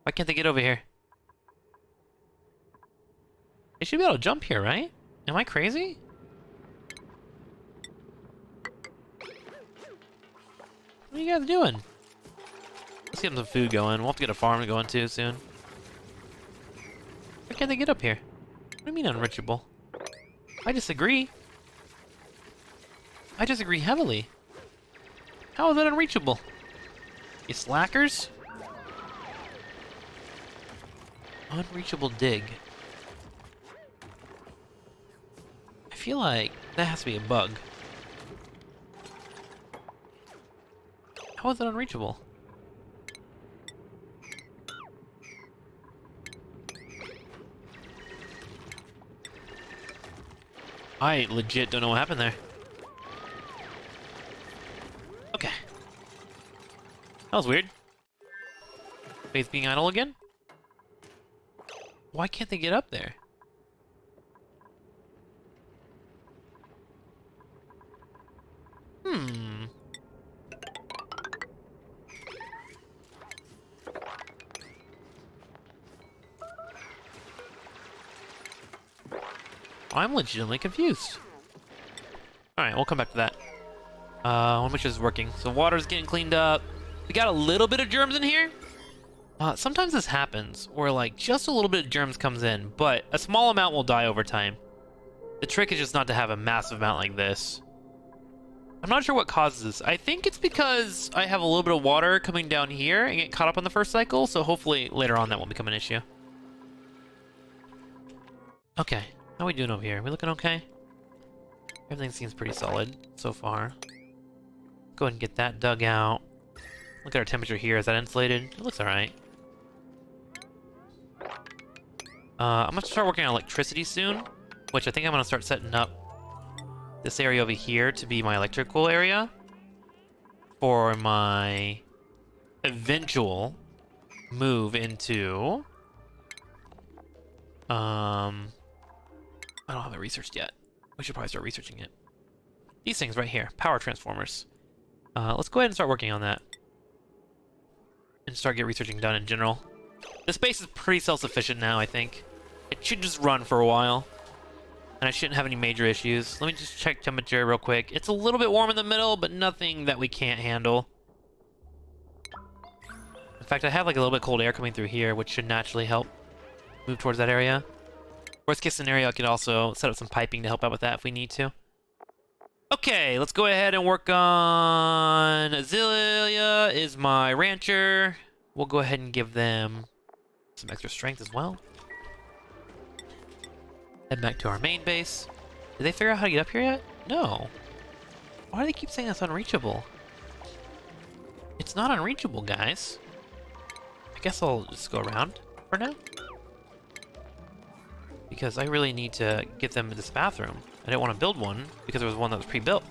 Why can't they get over here? They should be able to jump here, right? Am I crazy? What are you guys doing? Let's get them some food going. We'll have to get a farm going too soon. Why can't they get up here? What do you mean unreachable? I disagree. I disagree heavily. How is that unreachable? You slackers? Unreachable dig. I feel like that has to be a bug. How is it unreachable? I legit don't know what happened there. Okay. That was weird. Faith being idle again? Why can't they get up there? Hmm. I'm legitimately confused. Alright, we'll come back to that. I want to make sure this is working. So water's getting cleaned up. We got a little bit of germs in here. Sometimes this happens, where like just a little bit of germs comes in, but a small amount will die over time. The trick is just not to have a massive amount like this. I'm not sure what causes this. I think it's because I have a little bit of water coming down here and get caught up on the first cycle, so hopefully later on that won't become an issue. Okay, how are we doing over here? Are we looking okay? Everything seems pretty solid so far. Go ahead and get that dug out. Look at our temperature here. Is that insulated? It looks alright. I'm gonna start working on electricity soon, which I think I'm gonna start setting up this area over here to be my electrical area for my eventual move into I don't have it researched yet. We should probably start researching it. These things right here, power transformers. Let's go ahead and start working on that and start get researching done in general. The space is pretty self-sufficient now, I think. It should just run for a while, and I shouldn't have any major issues. Let me just check temperature real quick. It's a little bit warm in the middle, but nothing that we can't handle. In fact, I have like a little bit cold air coming through here, which should naturally help move towards that area. Worst case scenario, I could also set up some piping to help out with that if we need to. Okay, let's go ahead and work on Azealia is my rancher. We'll go ahead and give them some extra strength as well. Head back to our main base. Did they figure out how to get up here yet? No. Why do they keep saying that's unreachable? It's not unreachable, guys. I guess I'll just go around for now. Because I really need to get them in this bathroom. I didn't want to build one because there was one that was pre-built.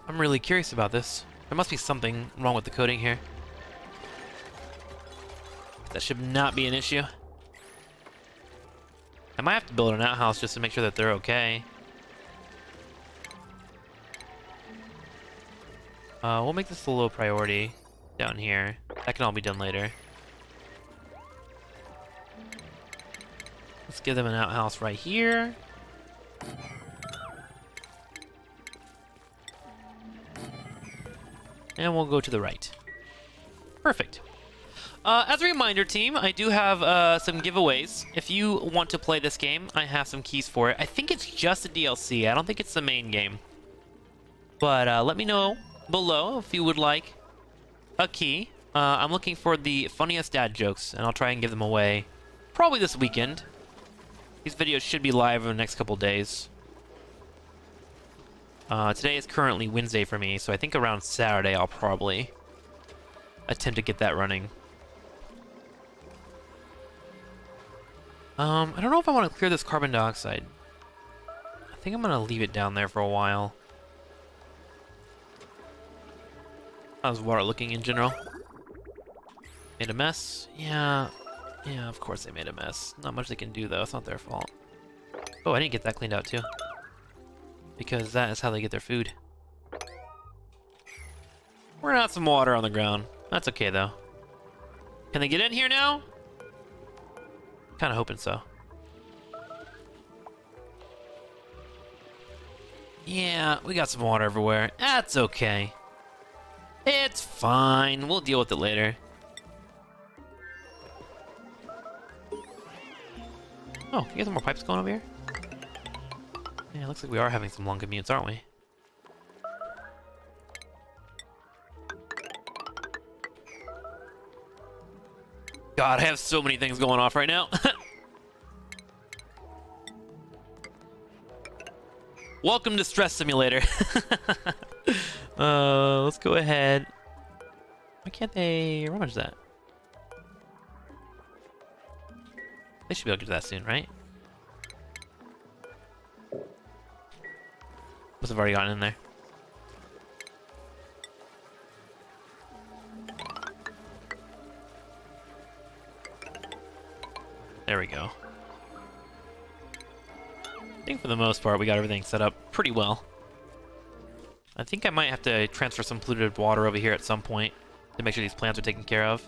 I'm really curious about this. There must be something wrong with the coding here. That should not be an issue. I might have to build an outhouse just to make sure that they're okay. We'll make this a low priority down here. That can all be done later. Let's give them an outhouse right here. And we'll go to the right. Perfect. As a reminder, team, I do have some giveaways. If you want to play this game, I have some keys for it. I think it's just a DLC. I don't think it's the main game. But let me know below if you would like a key. I'm looking for the funniest dad jokes, and I'll try and give them away probably this weekend. These videos should be live in the next couple days. Today is currently Wednesday for me, so I think around Saturday I'll probably attempt to get that running. I don't know if I want to clear this carbon dioxide. I think I'm going to leave it down there for a while. How's water looking in general? Made a mess? Yeah, of course they made a mess. Not much they can do, though. It's not their fault. Oh, I didn't get that cleaned out, too. Because that is how they get their food. We're out some water on the ground. That's okay, though. Can they get in here now? Kind of hoping so. Yeah, we got some water everywhere. That's okay. It's fine. We'll deal with it later. Oh, you got some more pipes going over here? Yeah, it looks like we are having some long commutes, aren't we? God, I have so many things going off right now. Welcome to Stress Simulator. Let's go ahead. Why can't they rummage that? They should be able to do that soon, right? Must have already gotten in there. There we go. I think for the most part we got everything set up pretty well. I think I might have to transfer some polluted water over here at some point to make sure these plants are taken care of.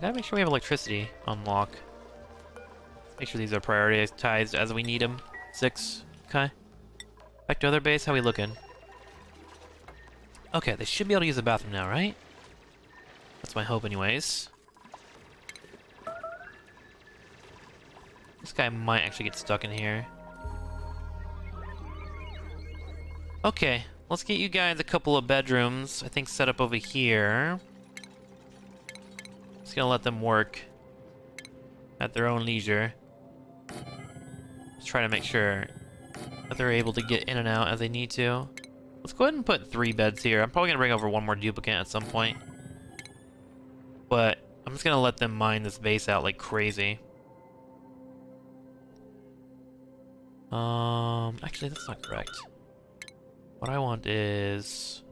Gotta make sure we have electricity on lock. Make sure these are prioritized as we need them. 6. Okay. Back to other base. How we looking? Okay, they should be able to use the bathroom now, right? That's my hope anyways. This guy might actually get stuck in here. Okay, let's get you guys a couple of bedrooms, I think, set up over here. Just gonna let them work at their own leisure. Just try to make sure that they're able to get in and out as they need to. Let's go ahead and put 3 beds here. I'm probably gonna bring over 1 more duplicate at some point. But I'm just gonna let them mine this base out like crazy. Actually, that's not correct. What I want is...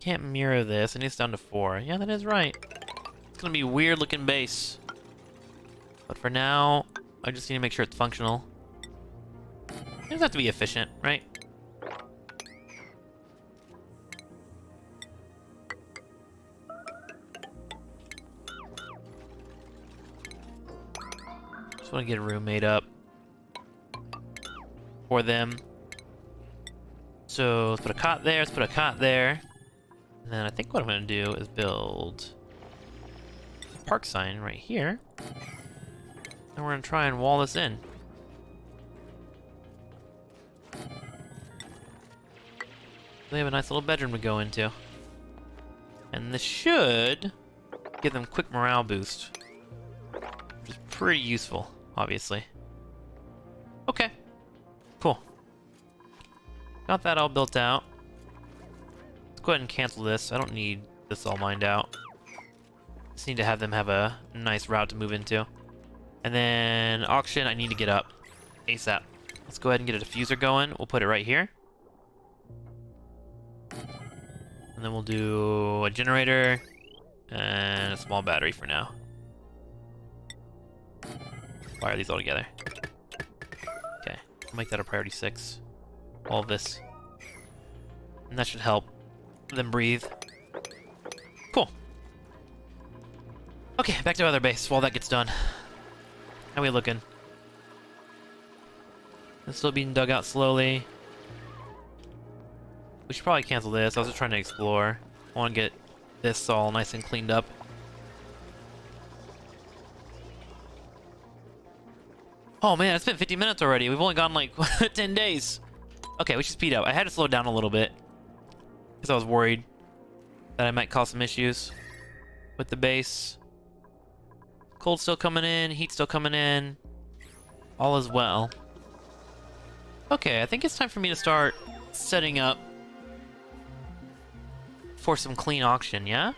Can't mirror this. It needs down to 4. Yeah, that is right. It's gonna be a weird looking base. But for now, I just need to make sure it's functional. It doesn't have to be efficient, right? Just want to get a room made up for them. So let's put a cot there, let's put a cot there. And then I think what I'm going to do is build a park sign right here. And we're going to try and wall this in. They have a nice little bedroom to go into. And this should give them quick morale boost. Which is pretty useful, obviously. Okay. Cool. Got that all built out. Let's go ahead and cancel this. I don't need this all mined out. Just need to have them have a nice route to move into. And then auction, I need to get up ASAP. Let's go ahead and get a diffuser going. We'll put it right here. And then we'll do a generator and a small battery for now. Fire these all together. Okay, I'll make that a priority 6. All of this. And that should help them breathe. Cool. Okay, back to other base while that gets done. How we looking? It's still being dug out slowly. We should probably cancel this. I was just trying to explore. I want to get this all nice and cleaned up. Oh man, it's been 50 minutes already. We've only gone like 10 days. Okay, we should speed up. I had to slow down a little bit because I was worried that I might cause some issues with the base. Cold still coming in, heat still coming in. All is well. Okay, I think it's time for me to start setting up for some clean auction, yeah?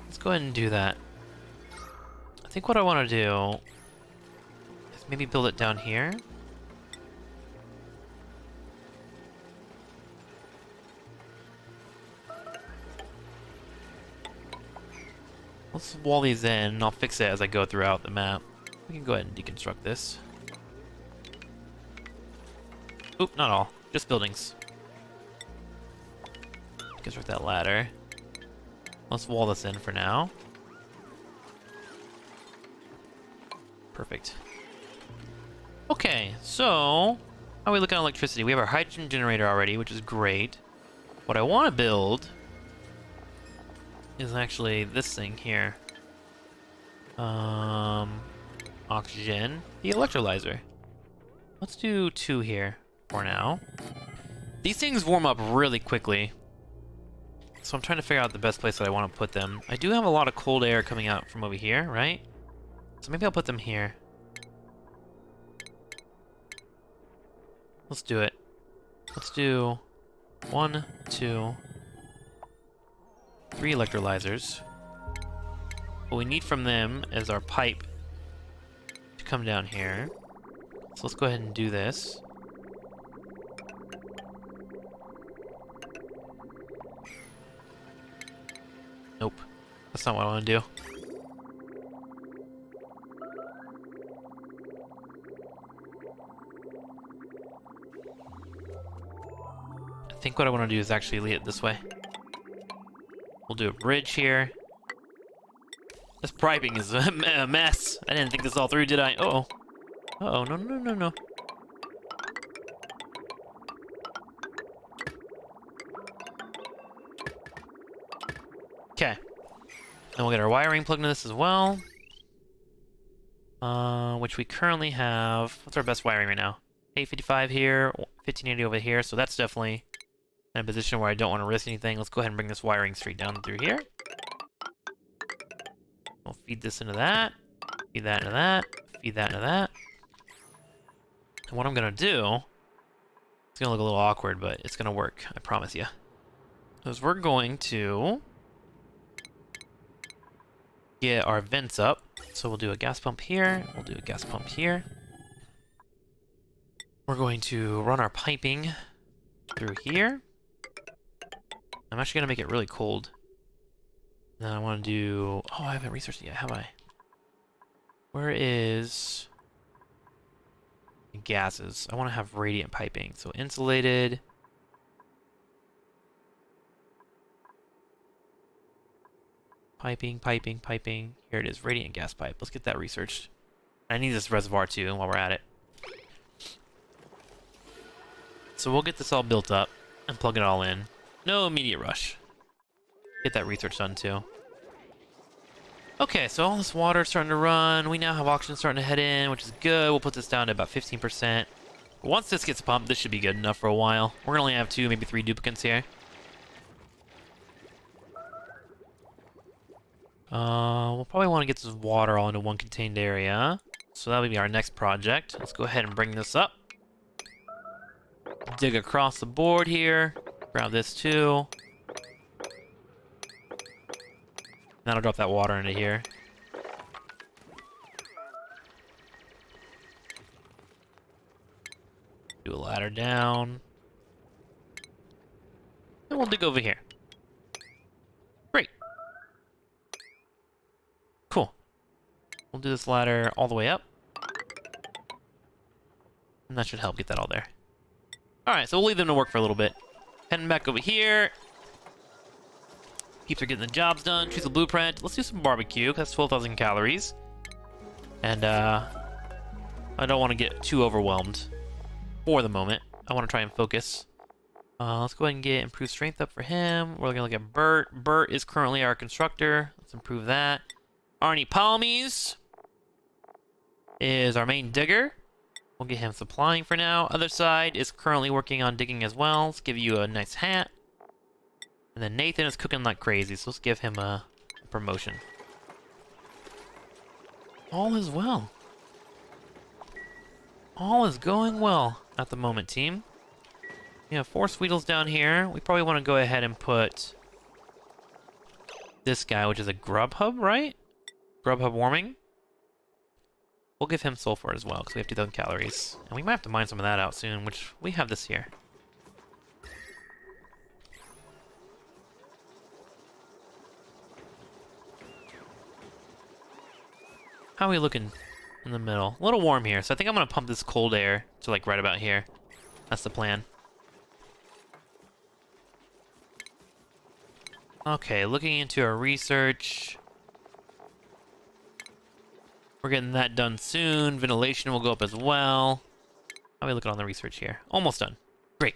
Let's go ahead and do that. I think what I want to do is maybe build it down here. Let's wall these in, and I'll fix it as I go throughout the map. We can go ahead and deconstruct this. Oop, not all. Just buildings. Deconstruct that ladder. Let's wall this in for now. Perfect. Okay, so how are we looking at electricity? We have our hydrogen generator already, which is great. What I want to build is actually this thing here. Oxygen. The electrolyzer. Let's do 2 here for now. These things warm up really quickly. So I'm trying to figure out the best place that I want to put them. I do have a lot of cold air coming out from over here, right? So maybe I'll put them here. Let's do it. Let's do 1, 2, 3 electrolyzers. What we need from them is our pipe to come down here. So let's go ahead and do this. Nope. That's not what I want to do. I think what I want to do is actually lead it this way. We'll do a bridge here. This piping is a mess. I didn't think this all through, did I? Uh-oh. Uh-oh, no, no, no, no. Okay. Then we'll get our wiring plugged into this as well. Which we currently have. What's our best wiring right now? 855 here, 1580 over here, so that's definitely in a position where I don't want to risk anything. Let's go ahead and bring this wiring straight down through here. We'll feed this into that, feed that into that, feed that into that. And what I'm gonna do, it's gonna look a little awkward, but it's gonna work, I promise you. Is we're going to get our vents up. So we'll do a gas pump here, we'll do a gas pump here. We're going to run our piping through here. I'm actually gonna make it really cold. Then I want to do... Oh, I haven't researched it yet, have I? Where is... gases? I want to have radiant piping. So insulated... Piping, piping, piping. Here it is, radiant gas pipe. Let's get that researched. I need this reservoir too while we're at it. So we'll get this all built up and plug it all in. No immediate rush. Get that research done too. Okay, so all this water is starting to run. We now have oxygen starting to head in, which is good. We'll put this down to about 15%. Once this gets pumped, this should be good enough for a while. We're gonna only have 2, maybe 3 duplicates here. We'll probably want to get this water all into one contained area. So that'll be our next project. Let's go ahead and bring this up. Dig across the board here. Grab this too. That'll drop that water into here. Do a ladder down. And we'll dig over here. Great. Cool. We'll do this ladder all the way up. And that should help get that all there. Alright, so we'll leave them to work for a little bit. Heading back over here. Peeps are getting the jobs done. Choose the blueprint. Let's do some barbecue. That's 12,000 calories. And I don't want to get too overwhelmed for the moment. I want to try and focus. Let's go ahead and get improved strength up for him. We're going to look at Bert. Bert is currently our constructor. Let's improve that. Arnie Palmies is our main digger. We'll get him supplying for now. Other side is currently working on digging as well. Let's give you a nice hat. And then Nathan is cooking like crazy, so let's give him a promotion. All is well. All is going well at the moment, team. We have 4 Sweetles down here. We probably want to go ahead and put this guy, which is a grub hub, right? Grub hub warming. We'll give him sulfur as well, because we have 2,000 calories. And we might have to mine some of that out soon, which we have this here. How are we looking in the middle? A little warm here, so I think I'm going to pump this cold air to like right about here. That's the plan. Okay, looking into our research. We're getting that done soon. Ventilation will go up as well. How are we looking on the research here? Almost done. Great.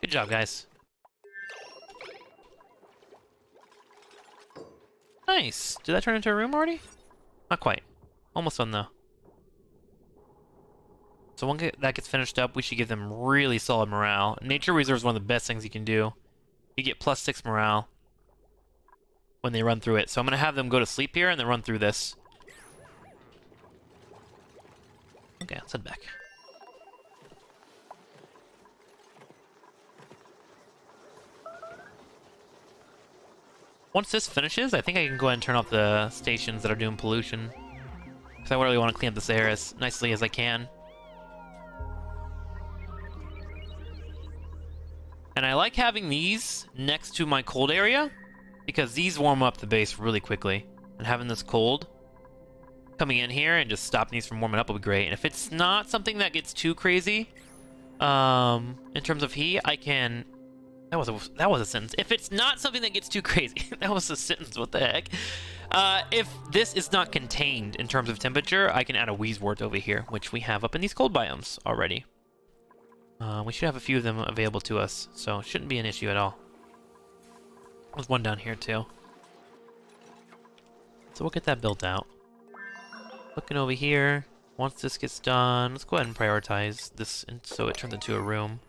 Good job, guys. Nice. Did that turn into a room already? Not quite. Almost done, though. So when that gets finished up, we should give them really solid morale. Nature Reserve is one of the best things you can do. You get +6 morale when they run through it. So I'm going to have them go to sleep here and then run through this. Okay, let's head back. Once this finishes, I think I can go ahead and turn off the stations that are doing pollution. Because I really want to clean up this air as nicely as I can. And I like having these next to my cold area, because these warm up the base really quickly. And having this cold coming in here and just stopping these from warming up will be great. And if it's not something that gets too crazy, in terms of heat, I can... That was a sentence. If it's not something that gets too crazy, that was a sentence, what the heck? If this is not contained in terms of temperature, I can add a Wheezewort over here, which we have up in these cold biomes already. We should have a few of them available to us, so it shouldn't be an issue at all. There's one down here too. So we'll get that built out. Looking over here, once this gets done, let's go ahead and prioritize this so it turns into a room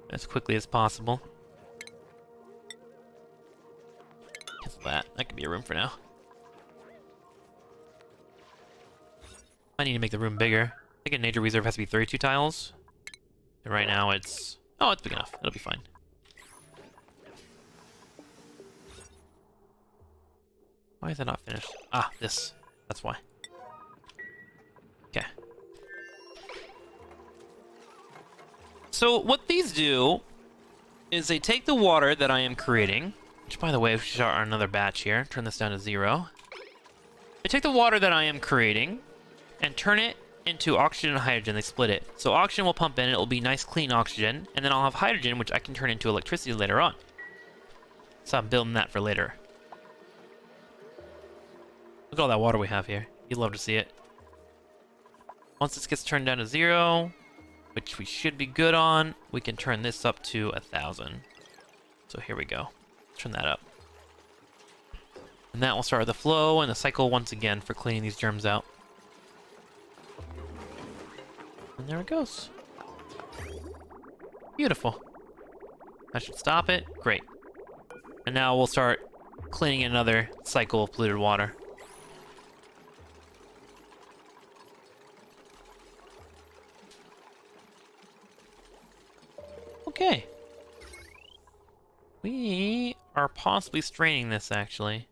as quickly as possible. Cancel that. That could be a room for now. I need to make the room bigger. I think a nature reserve has to be 32 tiles. And right now it's... Oh, it's big enough. It'll be fine. Why is that not finished? Ah, this. That's why. Okay. So what these do is they take the water that I am creating, which by the way, we should start another batch here. Turn this down to 0. They take the water that I am creating and turn it into oxygen and hydrogen. They split it. So oxygen will pump in, it will be nice clean oxygen, and then I'll have hydrogen, which I can turn into electricity later on. So I'm building that for later. Look at all that water we have here. You'd love to see it. Once this gets turned down to 0, which we should be good on, we can turn this up to 1,000. So here we go. Turn that up. And that will start the flow and the cycle once again for cleaning these germs out. And there it goes. Beautiful. That should stop it. Great. And now we'll start cleaning another cycle of polluted water. Okay. We are possibly straining this, actually.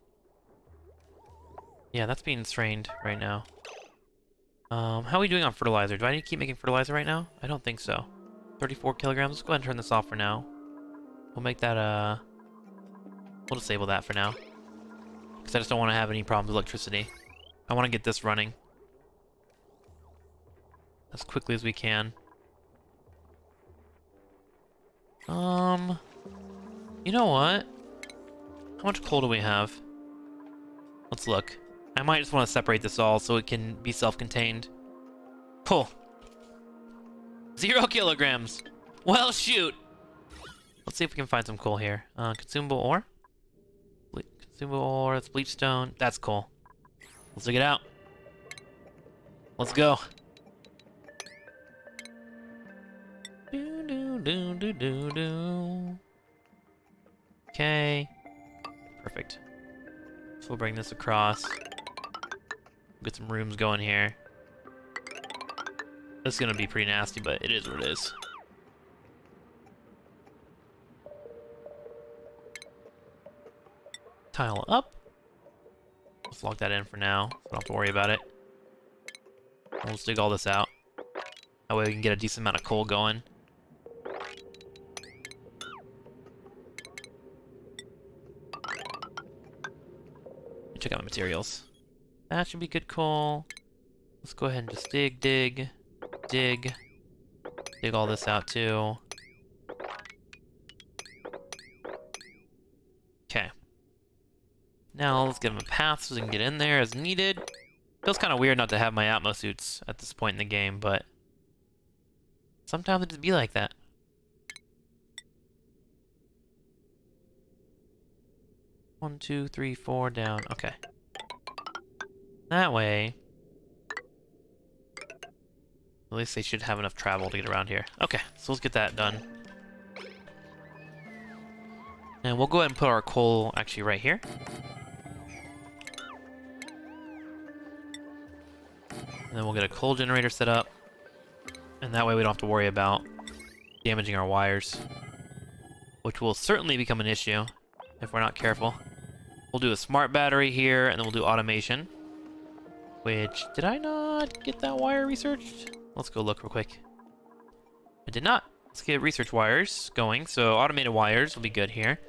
Yeah, that's being strained right now. How are we doing on fertilizer? Do I need to keep making fertilizer right now? I don't think so. 34 kilograms. Let's go ahead and turn this off for now. We'll make that, we'll disable that for now. Because I just don't want to have any problems with electricity. I want to get this running as quickly as we can. You know what? How much coal do we have? Let's look. I might just want to separate this all so it can be self-contained. Cool. 0 kilograms. Well, shoot. Let's see if we can find some coal here. Consumable ore? Consumable ore, that's bleach stone. That's coal. Let's dig it out. Let's go. Do, do, do, do, do, do. Okay. Perfect. So we'll bring this across. Get some rooms going here. This is gonna be pretty nasty, but it is what it is. Tile up. Let's lock that in for now, so I don't have to worry about it. We'll just dig all this out. That way we can get a decent amount of coal going. Check out my materials. That should be good coal. Let's go ahead and just dig all this out too. Okay. Now let's give them a path so we can get in there as needed. Feels kind of weird not to have my Atmo suits at this point in the game, but sometimes it just be like that. One, two, three, four, down. Okay. That way, at least they should have enough travel to get around here. Okay, so let's get that done. And we'll go ahead and put our coal actually right here. And then we'll get a coal generator set up. And that way we don't have to worry about damaging our wires, which will certainly become an issue if we're not careful. We'll do a smart battery here, and then we'll do automation. Which, did I not get that wire researched? Let's go look real quick. I did not. Let's get research wires going. So automated wires will be good here.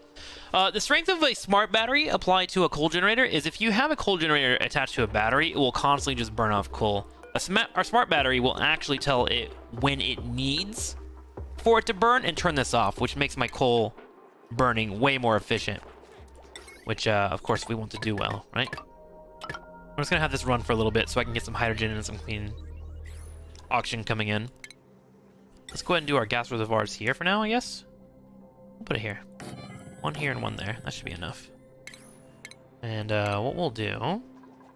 The strength of a smart battery applied to a coal generator is if you have a coal generator attached to a battery, it will constantly just burn off coal. Our smart battery will actually tell it when it needs for it to burn and turn this off, which makes my coal burning way more efficient. Which, of course, we want to do well, right? I'm just gonna have this run for a little bit so I can get some hydrogen and some clean oxygen coming in. Let's go ahead and do our gas reservoirs here for now, I guess. We'll put it here. One here and one there. That should be enough. And what we'll do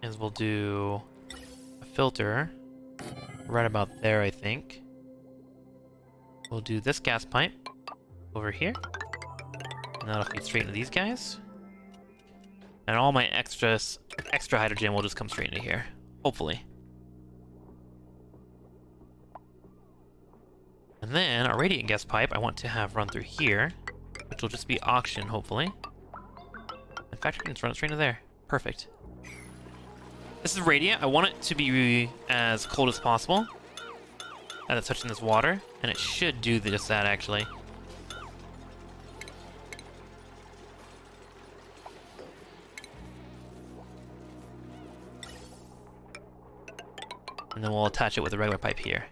is we'll do a filter right about there, I think. We'll do this gas pipe over here. And that'll feed straight into these guys. And all my extra hydrogen will just come straight into here. Hopefully. And then our radiant gas pipe I want to have run through here, which will just be oxygen, hopefully. In fact, we can just run it straight into there. Perfect. This is radiant. I want it to be as cold as possible as it's touching this water, and it should do just that, actually. And then we'll attach it with a regular pipe here.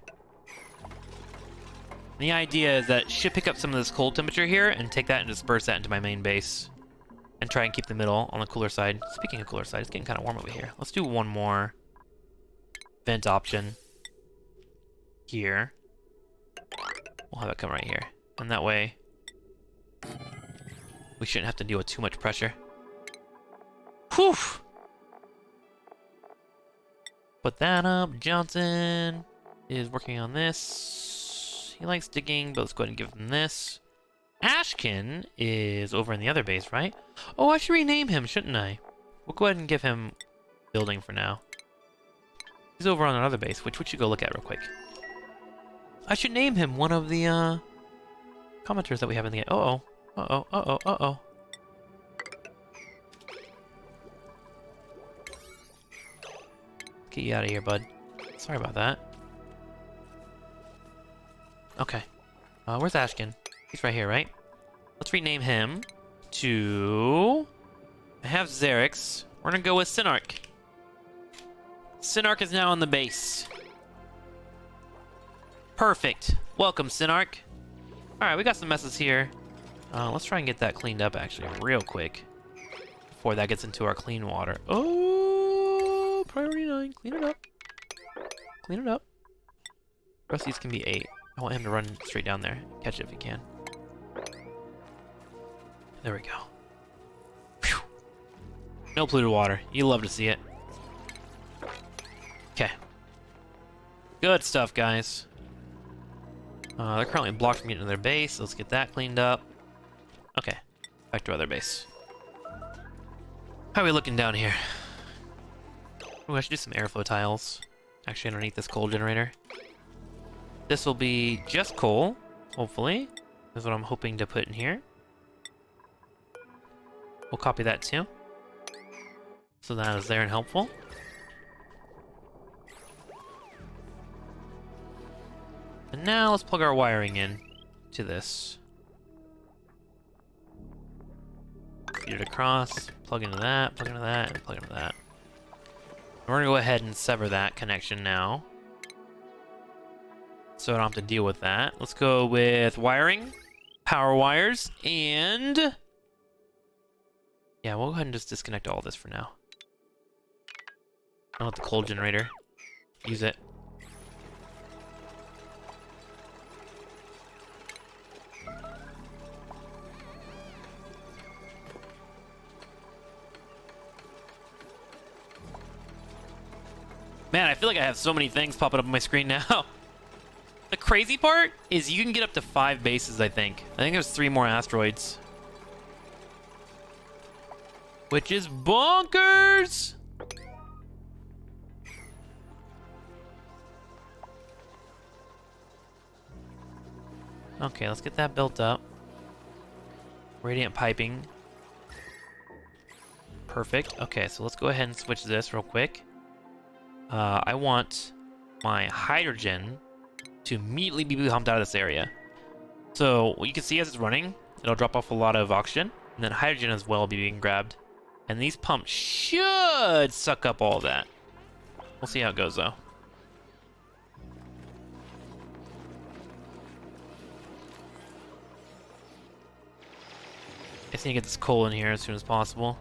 And the idea is that it should pick up some of this cold temperature here and take that and disperse that into my main base. And try and keep the middle on the cooler side. Speaking of cooler side, it's getting kind of warm over here. Let's do one more vent option here. We'll have it come right here. And that way, we shouldn't have to deal with too much pressure. Whew! Put that up. Johnson is working on this. He likes digging, but let's go ahead and give him this. Ashkin is over in the other base, right? Oh, I should rename him, shouldn't I? We'll go ahead and give him building for now. He's over on another base, which we should go look at real quick. I should name him one of the commenters that we have in the game. Uh-oh. Uh-oh. Uh-oh. Uh-oh. Get you out of here, bud. Sorry about that. Okay. Where's Ashkin? He's right here, right? Let's rename him to... I have Xerix. We're gonna go with Sinark. Sinark is now on the base. Perfect. Welcome, Sinark. Alright, we got some messes here. Let's try and get that cleaned up, actually, real quick. Before that gets into our clean water. Oh, priority 9. Clean it up. Clean it up. The rest of these can be 8. I want him to run straight down there. Catch it if he can. There we go. Whew. No polluted water. You love to see it. Okay. Good stuff, guys. They're currently blocked from getting to their base. Let's get that cleaned up. Okay. Back to our other base. How are we looking down here? Ooh, I should do some airflow tiles. Actually, underneath this coal generator. This will be just coal, hopefully. That's what I'm hoping to put in here. We'll copy that too. So that is there and helpful. And now let's plug our wiring in to this. Feed it across, plug into that, plug into that, and plug into that. We're gonna go ahead and sever that connection now, so I don't have to deal with that. Let's go with wiring, power wires, and yeah, we'll go ahead and just disconnect all this for now. I'll let the coal generator use it. Man, I feel like I have so many things popping up on my screen now. The crazy part is you can get up to 5 bases, I think. I think there's 3 more asteroids. Which is bonkers! Okay, let's get that built up. Radiant piping. Perfect. Okay, so let's go ahead and switch this real quick. I want my hydrogen to immediately be pumped out of this area. So what you can see as it's running, it'll drop off a lot of oxygen, and then hydrogen as well will be being grabbed. And these pumps should suck up all that. We'll see how it goes though. I just need to get this coal in here as soon as possible.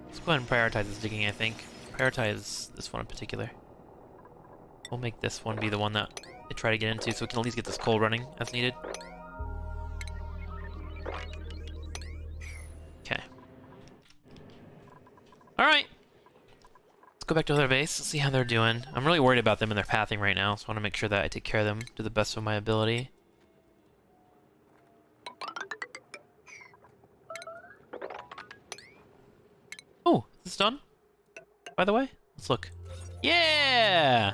Let's go ahead and prioritize this digging, I think. Prioritize this one in particular. We'll make this one be the one that they try to get into so we can at least get this coal running as needed. Okay. Alright. Let's go back to their base. Let's see how they're doing. I'm really worried about them and their pathing right now, so I want to make sure that I take care of them to the best of my ability. Oh, is this done? By the way? Let's look. Yeah!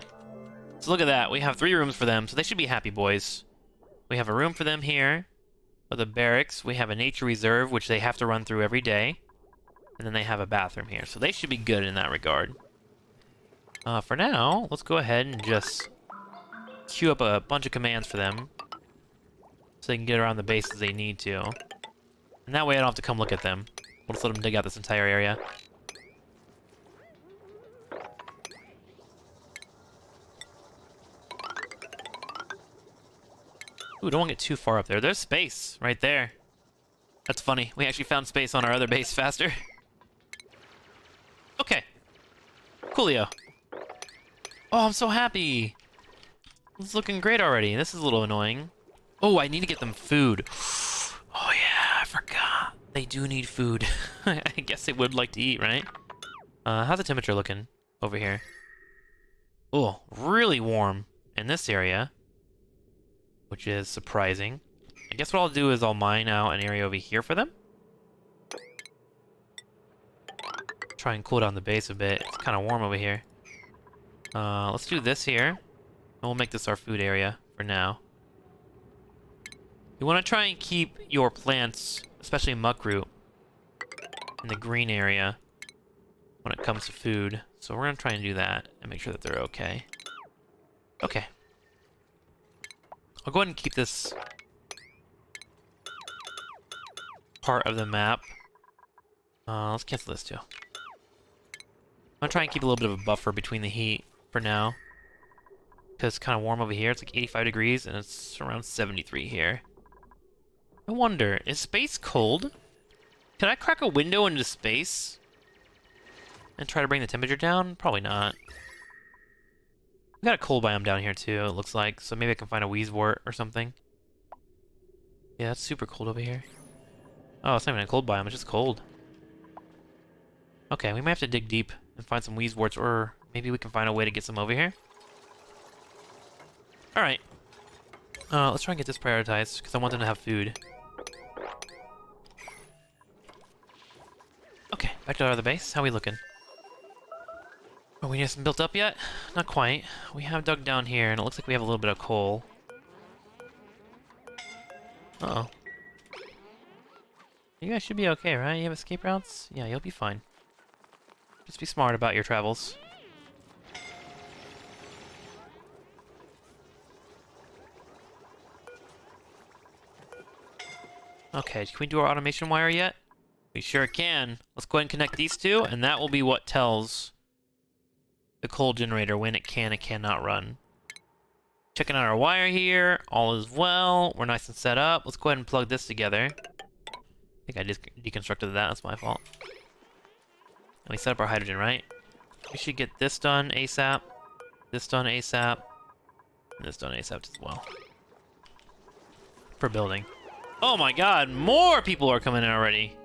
So look at that. We have 3 rooms for them, so they should be happy boys. We have a room for them here. For the barracks, we have a nature reserve, which they have to run through every day. And then they have a bathroom here, so they should be good in that regard. For now, let's go ahead and just queue up a bunch of commands for them so they can get around the base as they need to. And that way I don't have to come look at them. We'll just let them dig out this entire area. Ooh, don't want to get too far up there. There's space right there. That's funny. We actually found space on our other base faster. Okay. Coolio. Oh, I'm so happy. It's looking great already. This is a little annoying. Oh, I need to get them food. Oh yeah, I forgot. They do need food. I guess they would like to eat, right? How's the temperature looking over here? Oh, really warm in this area, which is surprising. I guess what I'll do is I'll mine out an area over here for them. Try and cool down the base a bit. It's kind of warm over here. Let's do this here. And we'll make this our food area for now. You want to try and keep your plants, especially muckroot, in the green area when it comes to food. So we're going to try and do that and make sure that they're okay. Okay. I'll go ahead and keep this part of the map. Let's cancel this too. I'm gonna try and keep a little bit of a buffer between the heat for now, because it's kind of warm over here. It's like 85 degrees and it's around 73 here. I wonder, is space cold? Can I crack a window into space and try to bring the temperature down? Probably not. We got a cold biome down here too, it looks like, so maybe I can find a wheezewort or something. Yeah, it's super cold over here. Oh, it's not even a cold biome, it's just cold. Okay, we might have to dig deep and find some wheezeworts, or maybe we can find a way to get some over here. Alright. Let's try and get this prioritized, because I want them to have food. Okay, back to our other base. How we looking? Oh, we hasn't built up yet? Not quite. We have dug down here, and it looks like we have a little bit of coal. Uh-oh. You guys should be okay, right? You have escape routes? Yeah, you'll be fine. Just be smart about your travels. Okay, can we do our automation wire yet? We sure can. Let's go ahead and connect these two, and that will be what tells the coal generator when it can and cannot run. Checking out our wire here. All is well. We're nice and set up. Let's go ahead and plug this together. I think I just deconstructed that. That's my fault. And we set up our hydrogen, right? We should get this done ASAP. This done ASAP. And this done ASAP as well. For building. Oh my god, more people are coming in already.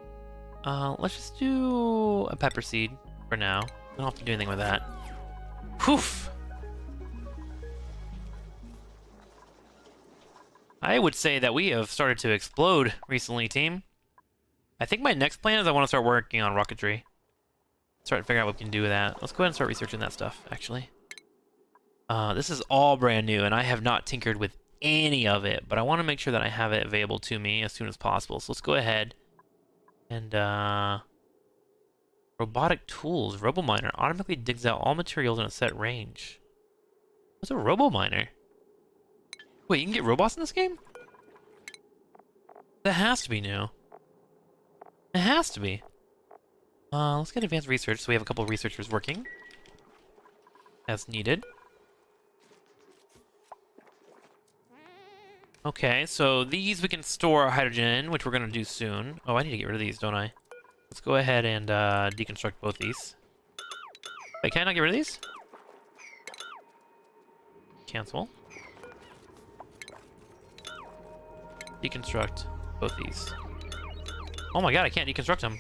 Let's just do a pepper seed for now. I don't have to do anything with that. Poof. I would say that we have started to explode recently, team. I think my next plan is I want to start working on rocketry. Start figuring out what we can do with that. Let's go ahead and start researching that stuff, actually. This is all brand new, and I have not tinkered with any of it, but I want to make sure that I have it available to me as soon as possible. So let's go ahead and, robotic tools. RoboMiner automatically digs out all materials in a set range. What's a RoboMiner? Wait, you can get robots in this game? That has to be new. It has to be. Let's get advanced research, so we have a couple of researchers working as needed. Okay, so these we can store hydrogen in, which we're gonna do soon. Oh, I need to get rid of these, don't I? Let's go ahead and deconstruct both these. Wait, can I not get rid of these? Cancel. Deconstruct both these. Oh my god, I can't deconstruct them.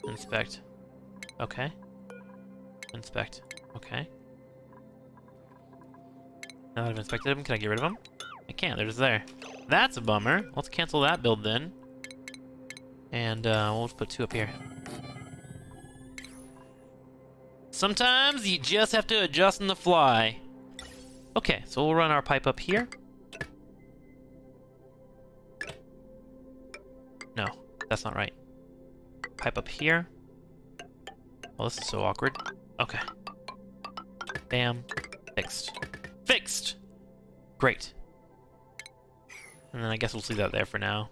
Inspect. Okay. Inspect. Okay. Now that I've inspected them, can I get rid of them? I can't, they're just there. That's a bummer. Let's cancel that build then. And we'll just put 2 up here. Sometimes you just have to adjust on the fly. Okay, so we'll run our pipe up here. No, that's not right. Pipe up here. Oh, this is so awkward. Okay. Bam. Fixed. Fixed! Great. And then I guess we'll leave that there for now.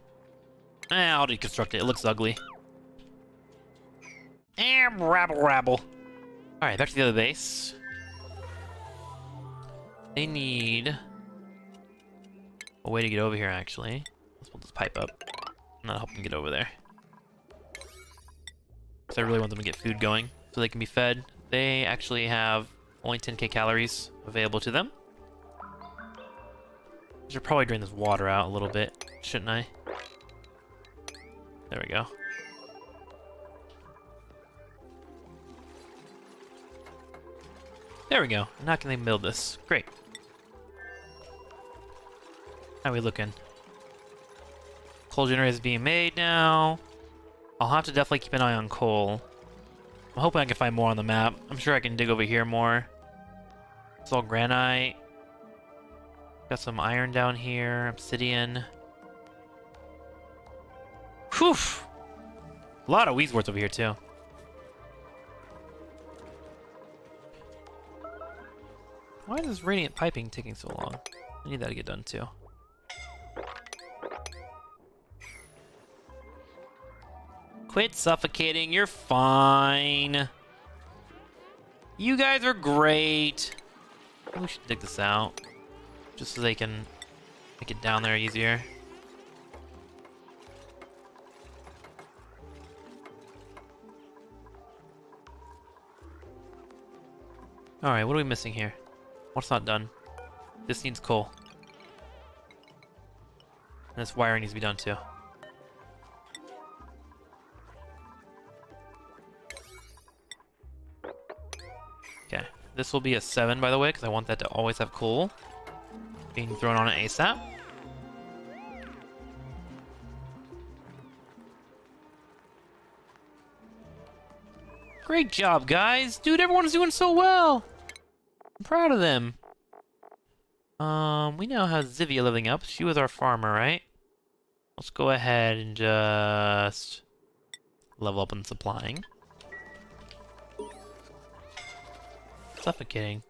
I'll deconstruct it. It looks ugly. Rabble, rabble. Alright, back to the other base. They need a way to get over here, actually. Let's pull this pipe up. And that'll help them get over there. Because I really want them to get food going so they can be fed. They actually have only 10k calories available to them. I should probably drain this water out a little bit, shouldn't I? There we go. There we go. Now can they build this? Great. How are we looking? Coal generator is being made now. I'll have to definitely keep an eye on coal. I'm hoping I can find more on the map. I'm sure I can dig over here more. It's all granite. Got some iron down here, obsidian. Whew! A lot of weeds worth over here too. Why is this radiant piping taking so long? I need that to get done too. Quit suffocating, you're fine. You guys are great. We should dig this out. Just so they can make it down there easier. Alright, what are we missing here? What's not done? This needs coal. And this wiring needs to be done too. Okay, this will be a 7 by the way, because I want that to always have coal being thrown on it ASAP. Great job, guys! Dude, everyone's doing so well! I'm proud of them. We now have Zivia living up. She was our farmer, right? Let's go ahead and just level up on supplying. Suffocating.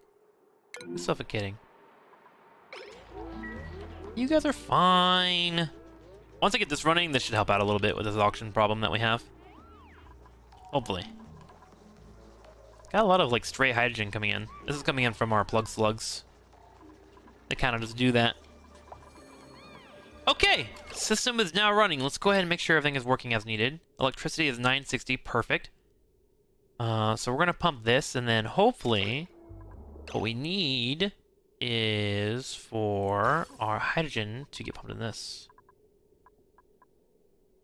Who's suffocating? You guys are fine. Once I get this running, this should help out a little bit with this auction problem that we have. Hopefully. Got a lot of like stray hydrogen coming in. This is coming in from our plug slugs. They kind of just do that. Okay, system is now running. Let's go ahead and make sure everything is working as needed. Electricity is 960, perfect. So we're gonna pump this, and then hopefully what we need is for our hydrogen to get pumped in this.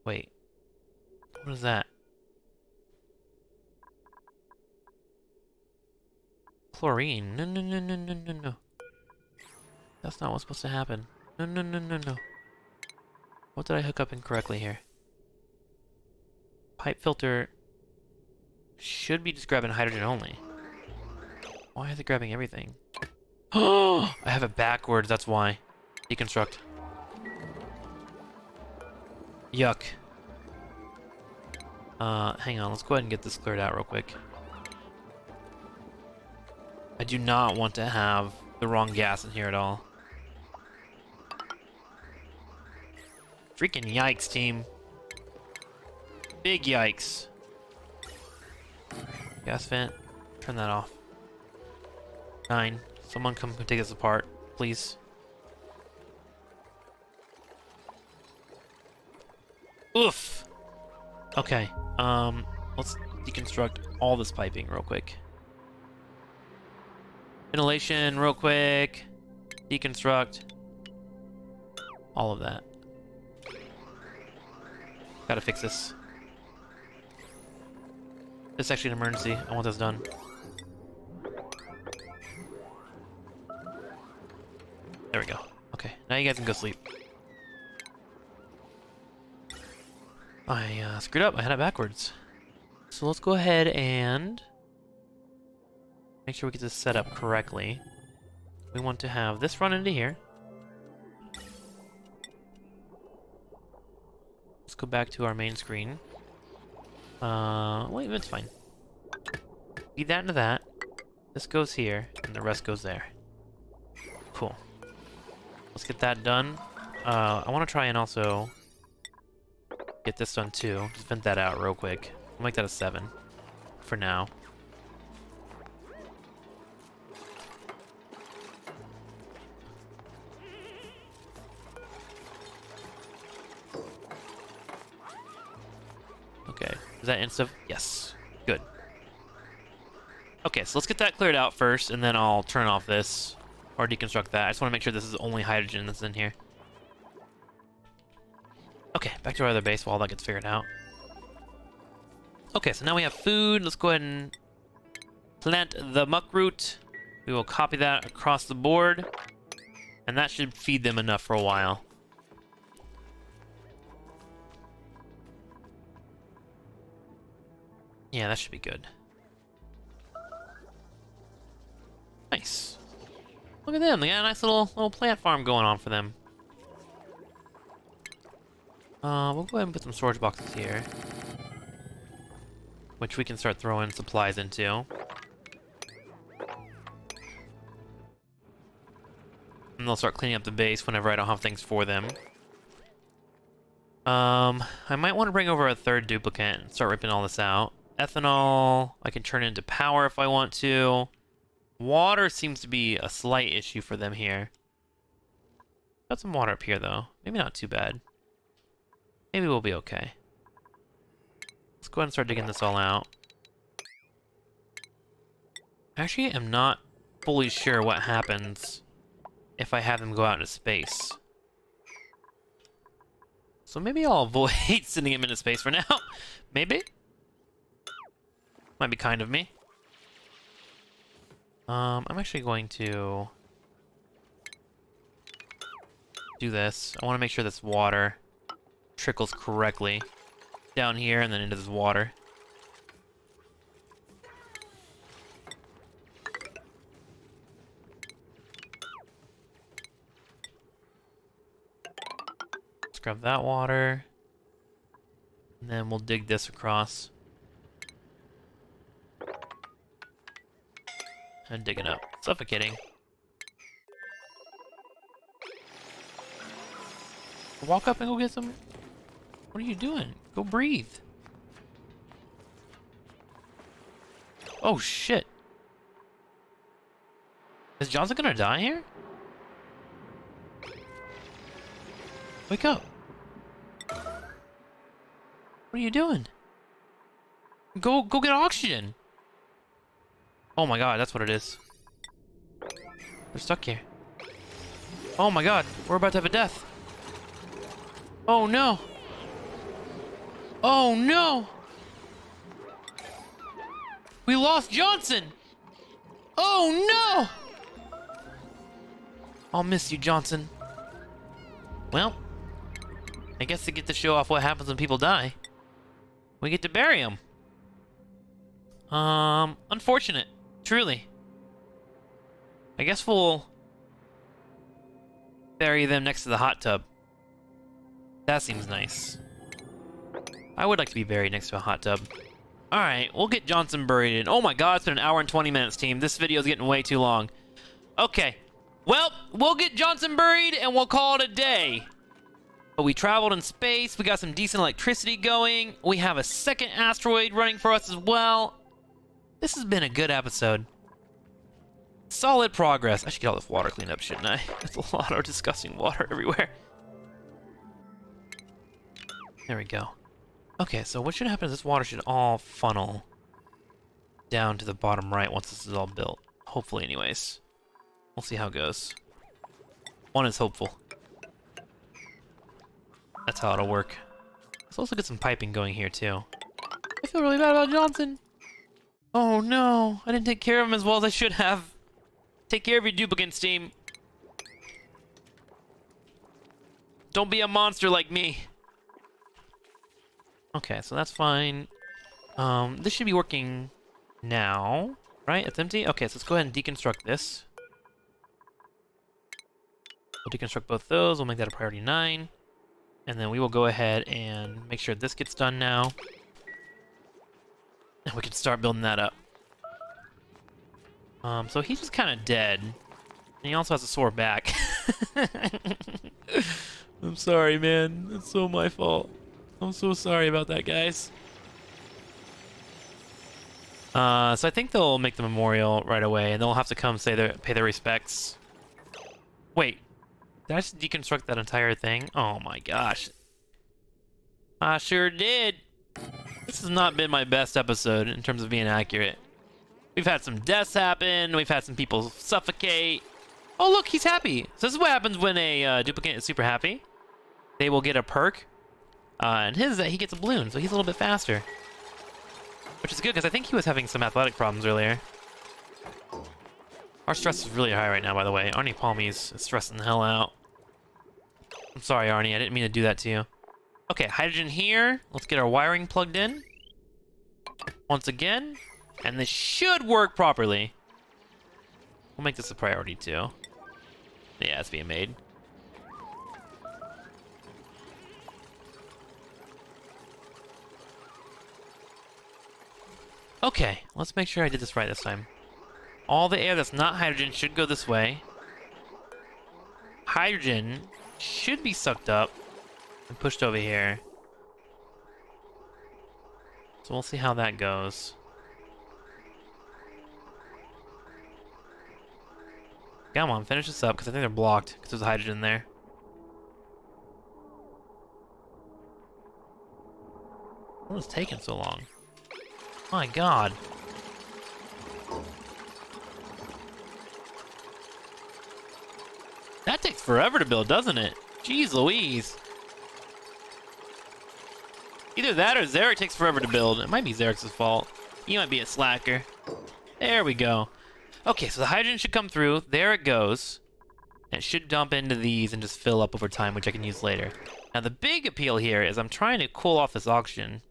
Wait. What is that? Chlorine. No, no, no, no, no, no, no. That's not what's supposed to happen. No, no, no, no, no. What did I hook up incorrectly here? Pipe filter should be just grabbing hydrogen only. Why is it grabbing everything? Oh, I have it backwards, that's why. Deconstruct. Yuck. Hang on, let's go ahead and get this cleared out real quick. I do not want to have the wrong gas in here at all. Freaking yikes, team. Big yikes. Gas vent. Turn that off. 9. Someone come take this apart, please. Oof. Okay. Let's deconstruct all this piping real quick. Ventilation real quick. Deconstruct. All of that. Gotta fix this. This is actually an emergency. I want this done. There we go. Okay, now you guys can go sleep. I screwed up. I had it backwards. So let's go ahead and make sure we get this set up correctly. We want to have this run into here. Let's go back to our main screen. Wait, that's fine. Feed that into that. This goes here, and the rest goes there. Cool. Let's get that done. I want to try and also get this done too. Just vent that out real quick. I'll make that a 7 for now. Okay, is that insta? Yes, good. Okay, so let's get that cleared out first, and then I'll turn off this, or deconstruct that. I just want to make sure this is only hydrogen that's in here. Okay, back to our other base while that gets figured out. Okay, so now we have food. Let's go ahead and plant the muckroot. We will copy that across the board, and that should feed them enough for a while. Yeah, that should be good. Nice. Look at them. They got a nice little plant farm going on for them. We'll go ahead and put some storage boxes here, which we can start throwing supplies into. And they'll start cleaning up the base whenever I don't have things for them. I might want to bring over a third duplicate and start ripping all this out. Ethanol, I can turn into power if I want to. Water seems to be a slight issue for them here. Got some water up here, though. Maybe not too bad. Maybe we'll be okay. Let's go ahead and start digging this all out. Actually, I'm not fully sure what happens if I have them go out into space. So maybe I'll avoid sending him into space for now. Maybe? Might be kind of me. I'm actually going to do this. I want to make sure this water trickles correctly down here and then into this water. Let's grab that water, and then we'll dig this across. And dig it up. Suffocating. Walk up and go get some. What are you doing? Go breathe. Oh shit. Is Johnson gonna die here? Wake up. What are you doing? Go get oxygen. Oh my god, that's what it is. We're stuck here. Oh my god, we're about to have a death. Oh no. Oh no. We lost Johnson. Oh no. I'll miss you, Johnson. Well, I guess to get to show off what happens when people die, we get to bury them. Unfortunate, truly. I guess we'll bury them next to the hot tub. That seems nice. I would like to be buried next to a hot tub. Alright, we'll get Johnson buried in. Oh my god, it's been an hour and 20 minutes, team. This video's getting way too long. Okay. Well, we'll get Johnson buried and we'll call it a day. But we traveled in space. We got some decent electricity going. We have a second asteroid running for us as well. This has been a good episode. Solid progress. I should get all this water cleaned up, shouldn't I? There's a lot of disgusting water everywhere. There we go. Okay, so what should happen is this water should all funnel down to the bottom right once this is all built. Hopefully, anyways. We'll see how it goes. One is hopeful. That's how it'll work. Let's also get some piping going here, too. I feel really bad about Johnson. Oh, no. I didn't take care of him as well as I should have. Take care of your duplicants, team. Don't be a monster like me. Okay, so that's fine. This should be working now, right? It's empty? Okay, so let's go ahead and deconstruct this. We'll deconstruct both those. We'll make that a priority 9. And then we will go ahead and make sure this gets done now. And we can start building that up. So he's just kind of dead. And he also has a sore back. I'm sorry, man. It's so my fault. I'm so sorry about that, guys. So I think they'll make the memorial right away, and they'll have to come pay their respects. Wait, did I just deconstruct that entire thing? Oh my gosh. I sure did. This has not been my best episode in terms of being accurate. We've had some deaths happen. We've had some people suffocate. Oh, look, he's happy. So this is what happens when a duplicate is super happy. They will get a perk. And he gets a balloon, so he's a little bit faster. Which is good, because I think he was having some athletic problems earlier. Our stress is really high right now, by the way. Arnie Palmies is stressing the hell out. I'm sorry, Arnie. I didn't mean to do that to you. Okay, hydrogen here. Let's get our wiring plugged in. Once again. And this should work properly. We'll make this a priority, too. Yeah, it's being made. Okay, let's make sure I did this right this time. All the air that's not hydrogen should go this way. Hydrogen should be sucked up and pushed over here. So we'll see how that goes. Come on, finish this up, because I think they're blocked, because there's hydrogen there. What is taking so long? My god. That takes forever to build, doesn't it? Jeez Louise. Either that or Zarek takes forever to build. It might be Zarek's fault. He might be a slacker. There we go. Okay, so the hydrogen should come through. There it goes. And it should dump into these and just fill up over time, which I can use later. Now the big appeal here is I'm trying to cool off this oxygen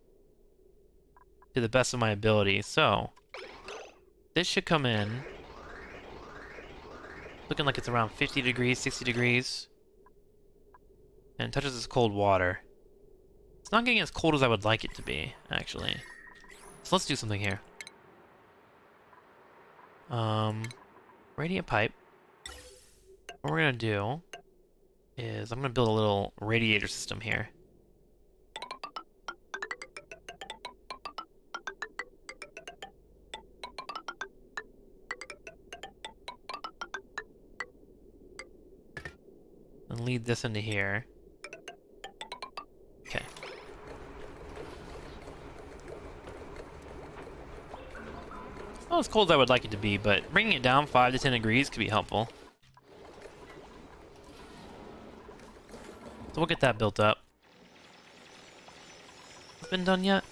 to the best of my ability. So this should come in. Looking like it's around 50 degrees, 60 degrees. And it touches this cold water. It's not getting as cold as I would like it to be, actually. So let's do something here. Radiant pipe. What we're gonna do is I'm gonna build a little radiator system here. And lead this into here. Okay. It's not as cold as I would like it to be, but bringing it down 5 to 10 degrees could be helpful. So we'll get that built up. It's been done yet?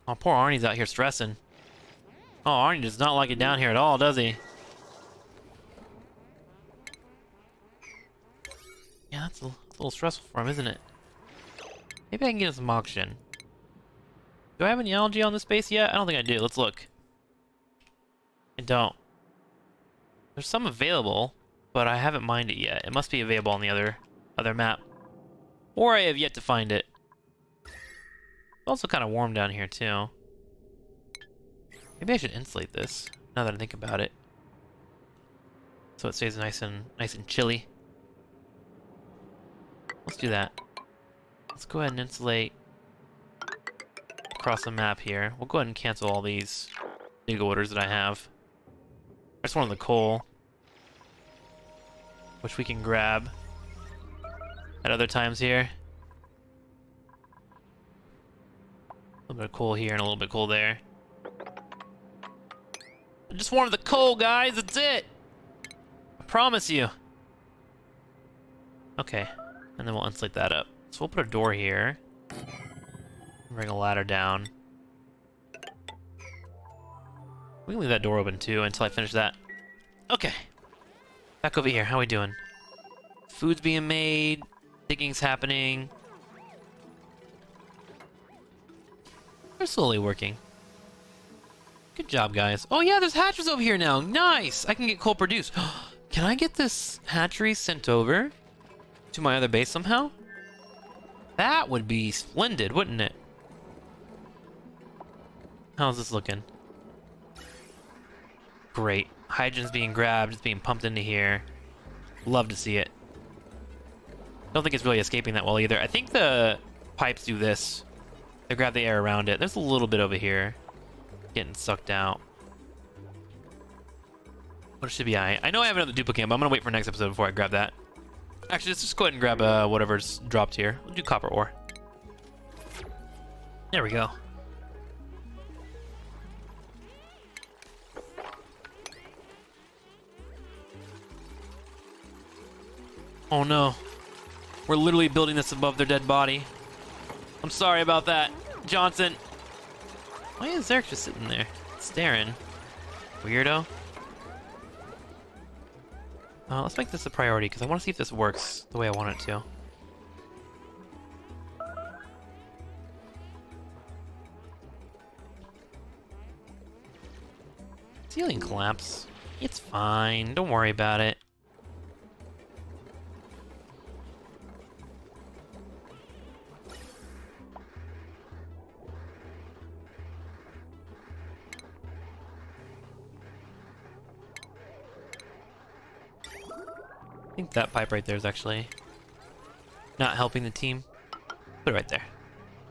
Oh, poor Arnie's out here stressing. Oh, Arnie does not like it down here at all, does he? Yeah, that's a little stressful for him, isn't it? Maybe I can get him some oxygen. Do I have any algae on this base yet? I don't think I do. Let's look. I don't. There's some available, but I haven't mined it yet. It must be available on the other map. Or I have yet to find it. It's also kind of warm down here, too. Maybe I should insulate this, now that I think about it. So it stays nice and chilly. Let's do that. Let's go ahead and insulate across the map here. We'll go ahead and cancel all these big orders that I have. I just wanted the coal, which we can grab at other times here. A little bit of coal here and a little bit of coal there. I just wanted the coal, guys. That's it. I promise you. Okay, and then we'll insulate that up. So we'll put a door here. Bring a ladder down. We can leave that door open too until I finish that. Okay. Back over here. How we doing? Food's being made. Digging's happening. We're slowly working. Good job, guys. Oh yeah, there's hatcheries over here now. Nice! I can get coal produced. Can I get this hatchery sent over to my other base somehow? That would be splendid, wouldn't it? How's this looking? Great. Hydrogen's being grabbed, it's being pumped into here. Love to see it. Don't think it's really escaping that well either. I think the pipes do this. They grab the air around it. There's a little bit over here getting sucked out. What should be I know I have another duplicate, but I'm gonna wait for next episode before I grab that. Actually, let's just go ahead and grab whatever's dropped here. We'll do copper ore. There we go. Oh no. We're literally building this above their dead body. I'm sorry about that, Johnson. Why is Eric just sitting there, staring? Weirdo. Let's make this a priority, because I want to see if this works the way I want it to. Ceiling collapse. It's fine. Don't worry about it. I think that pipe right there is actually not helping the team. Put it right there.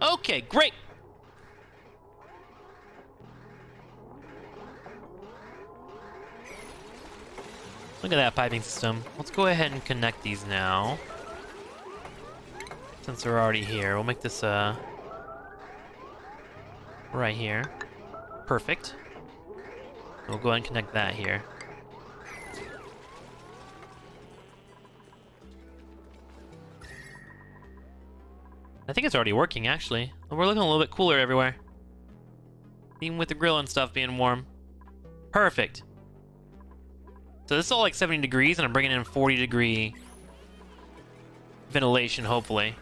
Okay, great! Look at that piping system. Let's go ahead and connect these now. Since they're already here, we'll make this right here. Perfect. We'll go ahead and connect that here. I think it's already working, actually. We're looking a little bit cooler everywhere. Even with the grill and stuff being warm. Perfect. So this is all like 70 degrees, and I'm bringing in 40-degree ventilation, hopefully.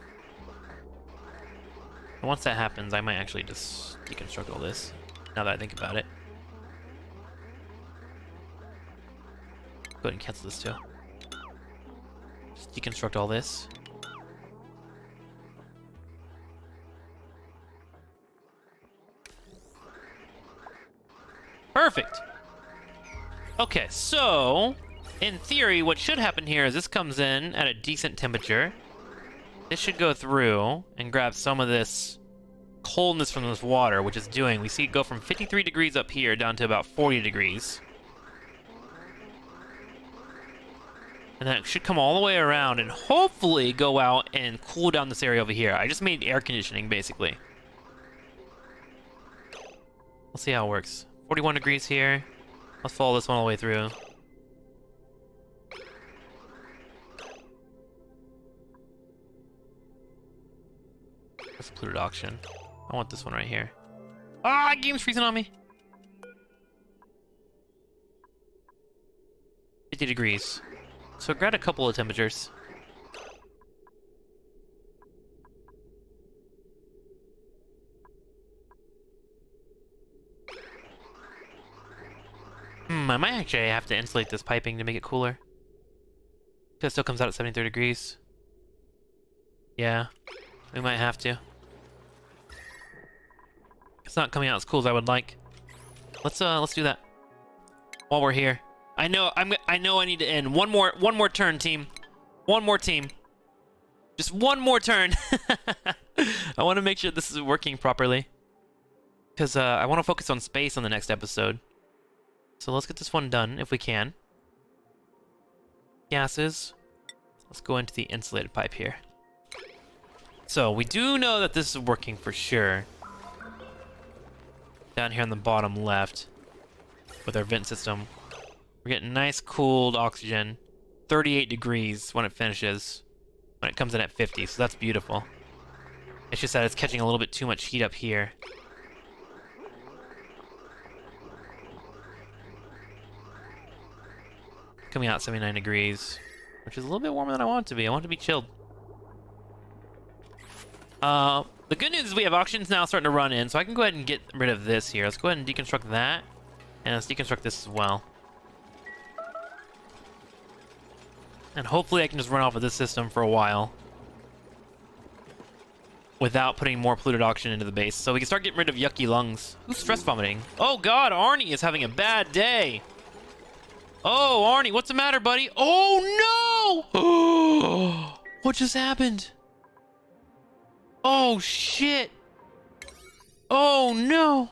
And once that happens, I might actually just deconstruct all this, now that I think about it. Go ahead and cancel this too. Just deconstruct all this. Perfect. Okay, so in theory, what should happen here is this comes in at a decent temperature. This should go through and grab some of this coldness from this water, which is doing. We see it go from 53 degrees up here down to about 40 degrees. And then it should come all the way around and hopefully go out and cool down this area over here. I just made air conditioning, basically. We'll see how it works. 41 degrees here. Let's follow this one all the way through. That's polluted oxygen. I want this one right here. Ah, game's freezing on me. 50 degrees. So grab a couple of temperatures. I might actually have to insulate this piping to make it cooler. Because it still comes out at 73 degrees. Yeah, we might have to. It's not coming out as cool as I would like. Let's do that while we're here. I know I need to end. One more turn, team. One more team. Just one more turn. I want to make sure this is working properly. Because I want to focus on space on the next episode. So let's get this one done if we can. Gases. Let's go into the insulated pipe here. So we do know that this is working for sure. Down here on the bottom left with our vent system. We're getting nice cooled oxygen. 38 degrees when it finishes. When it comes in at 50, so that's beautiful. It's just that it's catching a little bit too much heat up here. Coming out 79 degrees, which is a little bit warmer than I want it to be. I want it to be chilled. The good news is we have oxygens now starting to run in, so I can go ahead and get rid of this here. Let's go ahead and deconstruct that, and let's deconstruct this as well. And hopefully I can just run off of this system for a while without putting more polluted oxygen into the base, so we can start getting rid of yucky lungs. Who's stress vomiting? Oh god, Arnie is having a bad day. Oh, Arnie, what's the matter, buddy? Oh, no! What just happened? Oh, shit. Oh, no.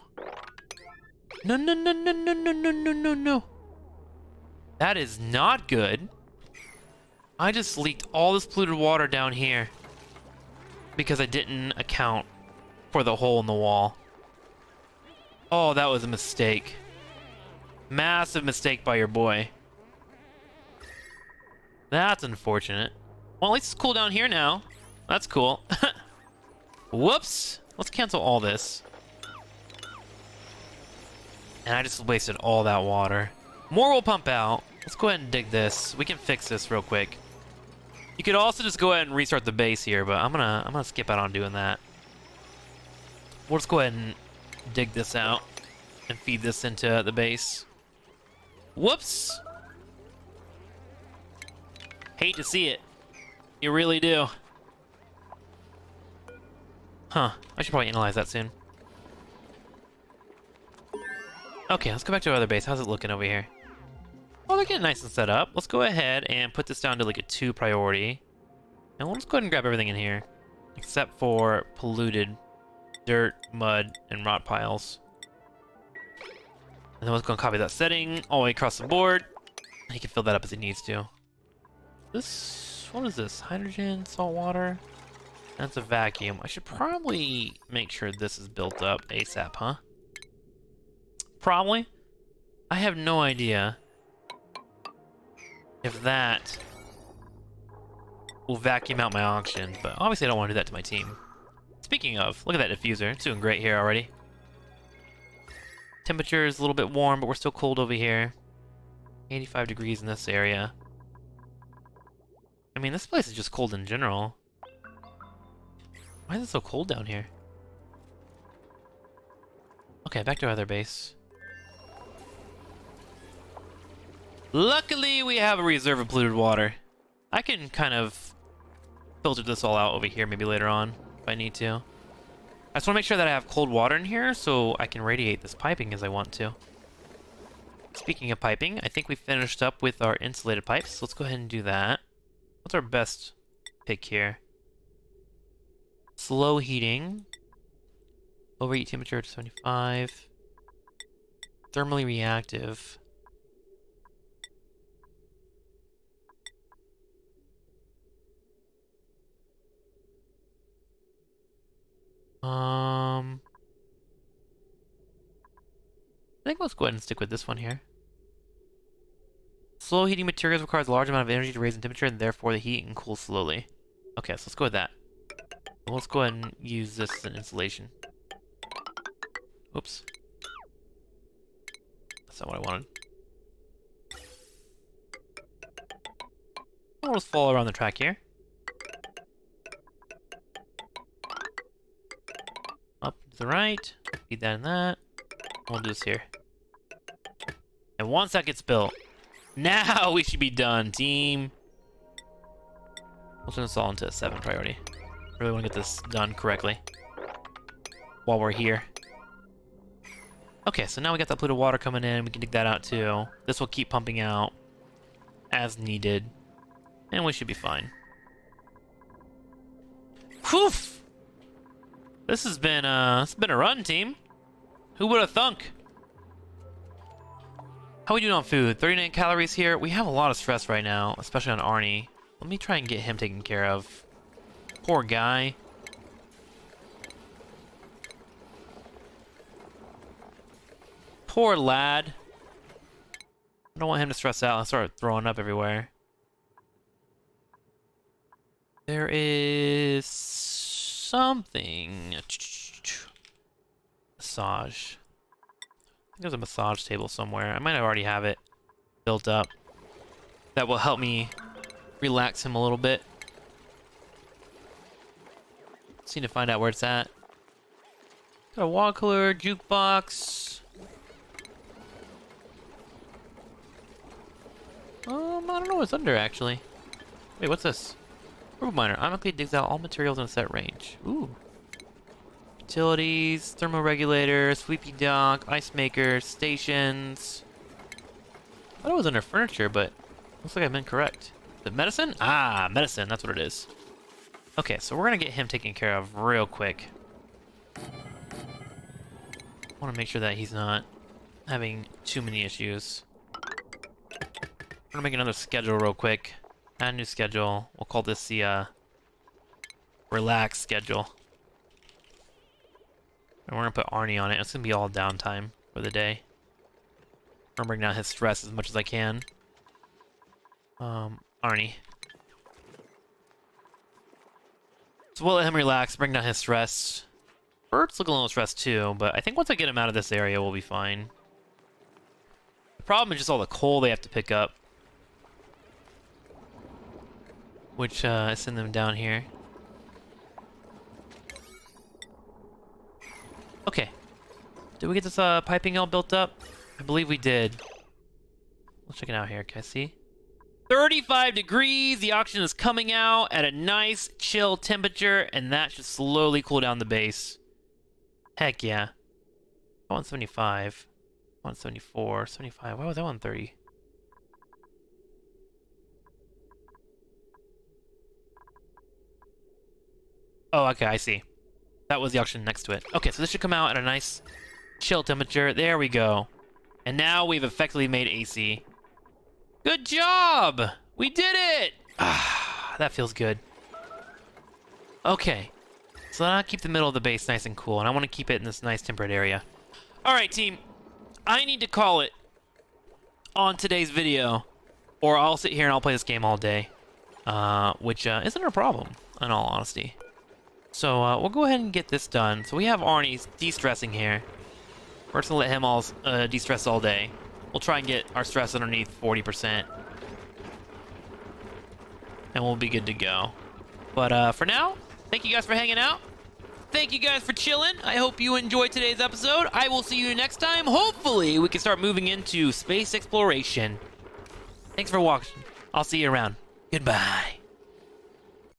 No, no, no, no, no, no, no, no, no, no. That is not good. I just leaked all this polluted water down here because I didn't account for the hole in the wall. Oh, that was a mistake. Massive mistake by your boy. That's unfortunate. Well, at least it's cool down here now. That's cool. Whoops. Let's cancel all this. And I just wasted all that water. More will pump out. Let's go ahead and dig this. We can fix this real quick. You could also just go ahead and restart the base here, but I'm gonna skip out on doing that. We'll just go ahead and dig this out and feed this into the base. Whoops! Hate to see it. You really do. Huh. I should probably analyze that soon. Okay, let's go back to our other base. How's it looking over here? Oh, they're getting nice and set up. Let's go ahead and put this down to like a 2 priority. And we'll just go ahead and grab everything in here. Except for polluted dirt, mud, and rot piles. And then we're going to copy that setting all the way across the board. He can fill that up as he needs to. This, what is this? Hydrogen, salt water? That's a vacuum. I should probably make sure this is built up ASAP, huh? Probably. I have no idea if that will vacuum out my oxygen, but obviously I don't want to do that to my team. Speaking of, look at that diffuser. It's doing great here already. Temperature is a little bit warm, but we're still cold over here. 85 degrees in this area. I mean, this place is just cold in general. Why is it so cold down here? Okay, back to our other base. Luckily, we have a reserve of polluted water. I can kind of filter this all out over here maybe later on if I need to. I just want to make sure that I have cold water in here so I can radiate this piping as I want to. Speaking of piping, I think we finished up with our insulated pipes. So let's go ahead and do that. What's our best pick here? Slow heating. Overheat temperature to 75. Thermally reactive. I think let's go ahead and stick with this one here. Slow heating materials requires a large amount of energy to raise in temperature, and therefore the heat can cool slowly. Okay, so let's go with that. Let's go ahead and use this as an insulation. Oops. That's not what I wanted. We'll just follow around the track here. Up to the right. Feed that and that. We'll do this here. And once that gets built, now we should be done, team. We'll turn this all into a 7 priority. Really want to get this done correctly while we're here. Okay, so now we got that polluted water coming in. We can dig that out too. This will keep pumping out as needed, and we should be fine. Whew! This has been it's been a run, team. Who would have thunk? How we doing on food? 39 calories here. We have a lot of stress right now, especially on Arnie. Let me try and get him taken care of. Poor guy. Poor lad. I don't want him to stress out and start throwing up everywhere. There is something. Massage. I think there's a massage table somewhere. I might already have it built up. That will help me relax him a little bit. Just need to find out where it's at. Got a wall cooler, jukebox. I don't know what's under actually. Wait, what's this? Robo miner automatically digs out all materials in a set range. Ooh. Utilities, thermoregulator, sweepy dock, ice maker, stations. I thought it was under furniture, but looks like I've been correct. The medicine? Ah, medicine. That's what it is. Okay, so we're gonna get him taken care of real quick. I want to make sure that he's not having too many issues. I'm gonna make another schedule real quick. Add a new schedule. We'll call this the relax schedule. And we're gonna put Arnie on it. It's gonna be all downtime for the day. I'm gonna bring down his stress as much as I can. Arnie. So we'll let him relax, bring down his stress. Bert's looking a little stressed too, but I think once I get him out of this area, we'll be fine. The problem is just all the coal they have to pick up. Which, I send them down here. Okay. Did we get this, piping all built up? I believe we did. Let's check it out here. Can I see? 35 degrees. The oxygen is coming out at a nice, chill temperature, and that should slowly cool down the base. Heck yeah. 175. 174. 75. Why was that 130? Oh, okay, I see. That was the oxygen next to it. Okay, so this should come out at a nice, chill temperature. There we go. And now we've effectively made AC. Good job! We did it! Ah, that feels good. Okay. So I'll keep the middle of the base nice and cool, and I want to keep it in this nice temperate area. Alright, team. I need to call it on today's video, or I'll sit here and I'll play this game all day. Which isn't a problem, in all honesty. So we'll go ahead and get this done. So we have Arnie de-stressing here. We're just gonna let him all de-stress all day. We'll try and get our stress underneath 40%. And we'll be good to go. But for now, thank you guys for hanging out. Thank you guys for chilling. I hope you enjoyed today's episode. I will see you next time. Hopefully, we can start moving into space exploration. Thanks for watching. I'll see you around. Goodbye.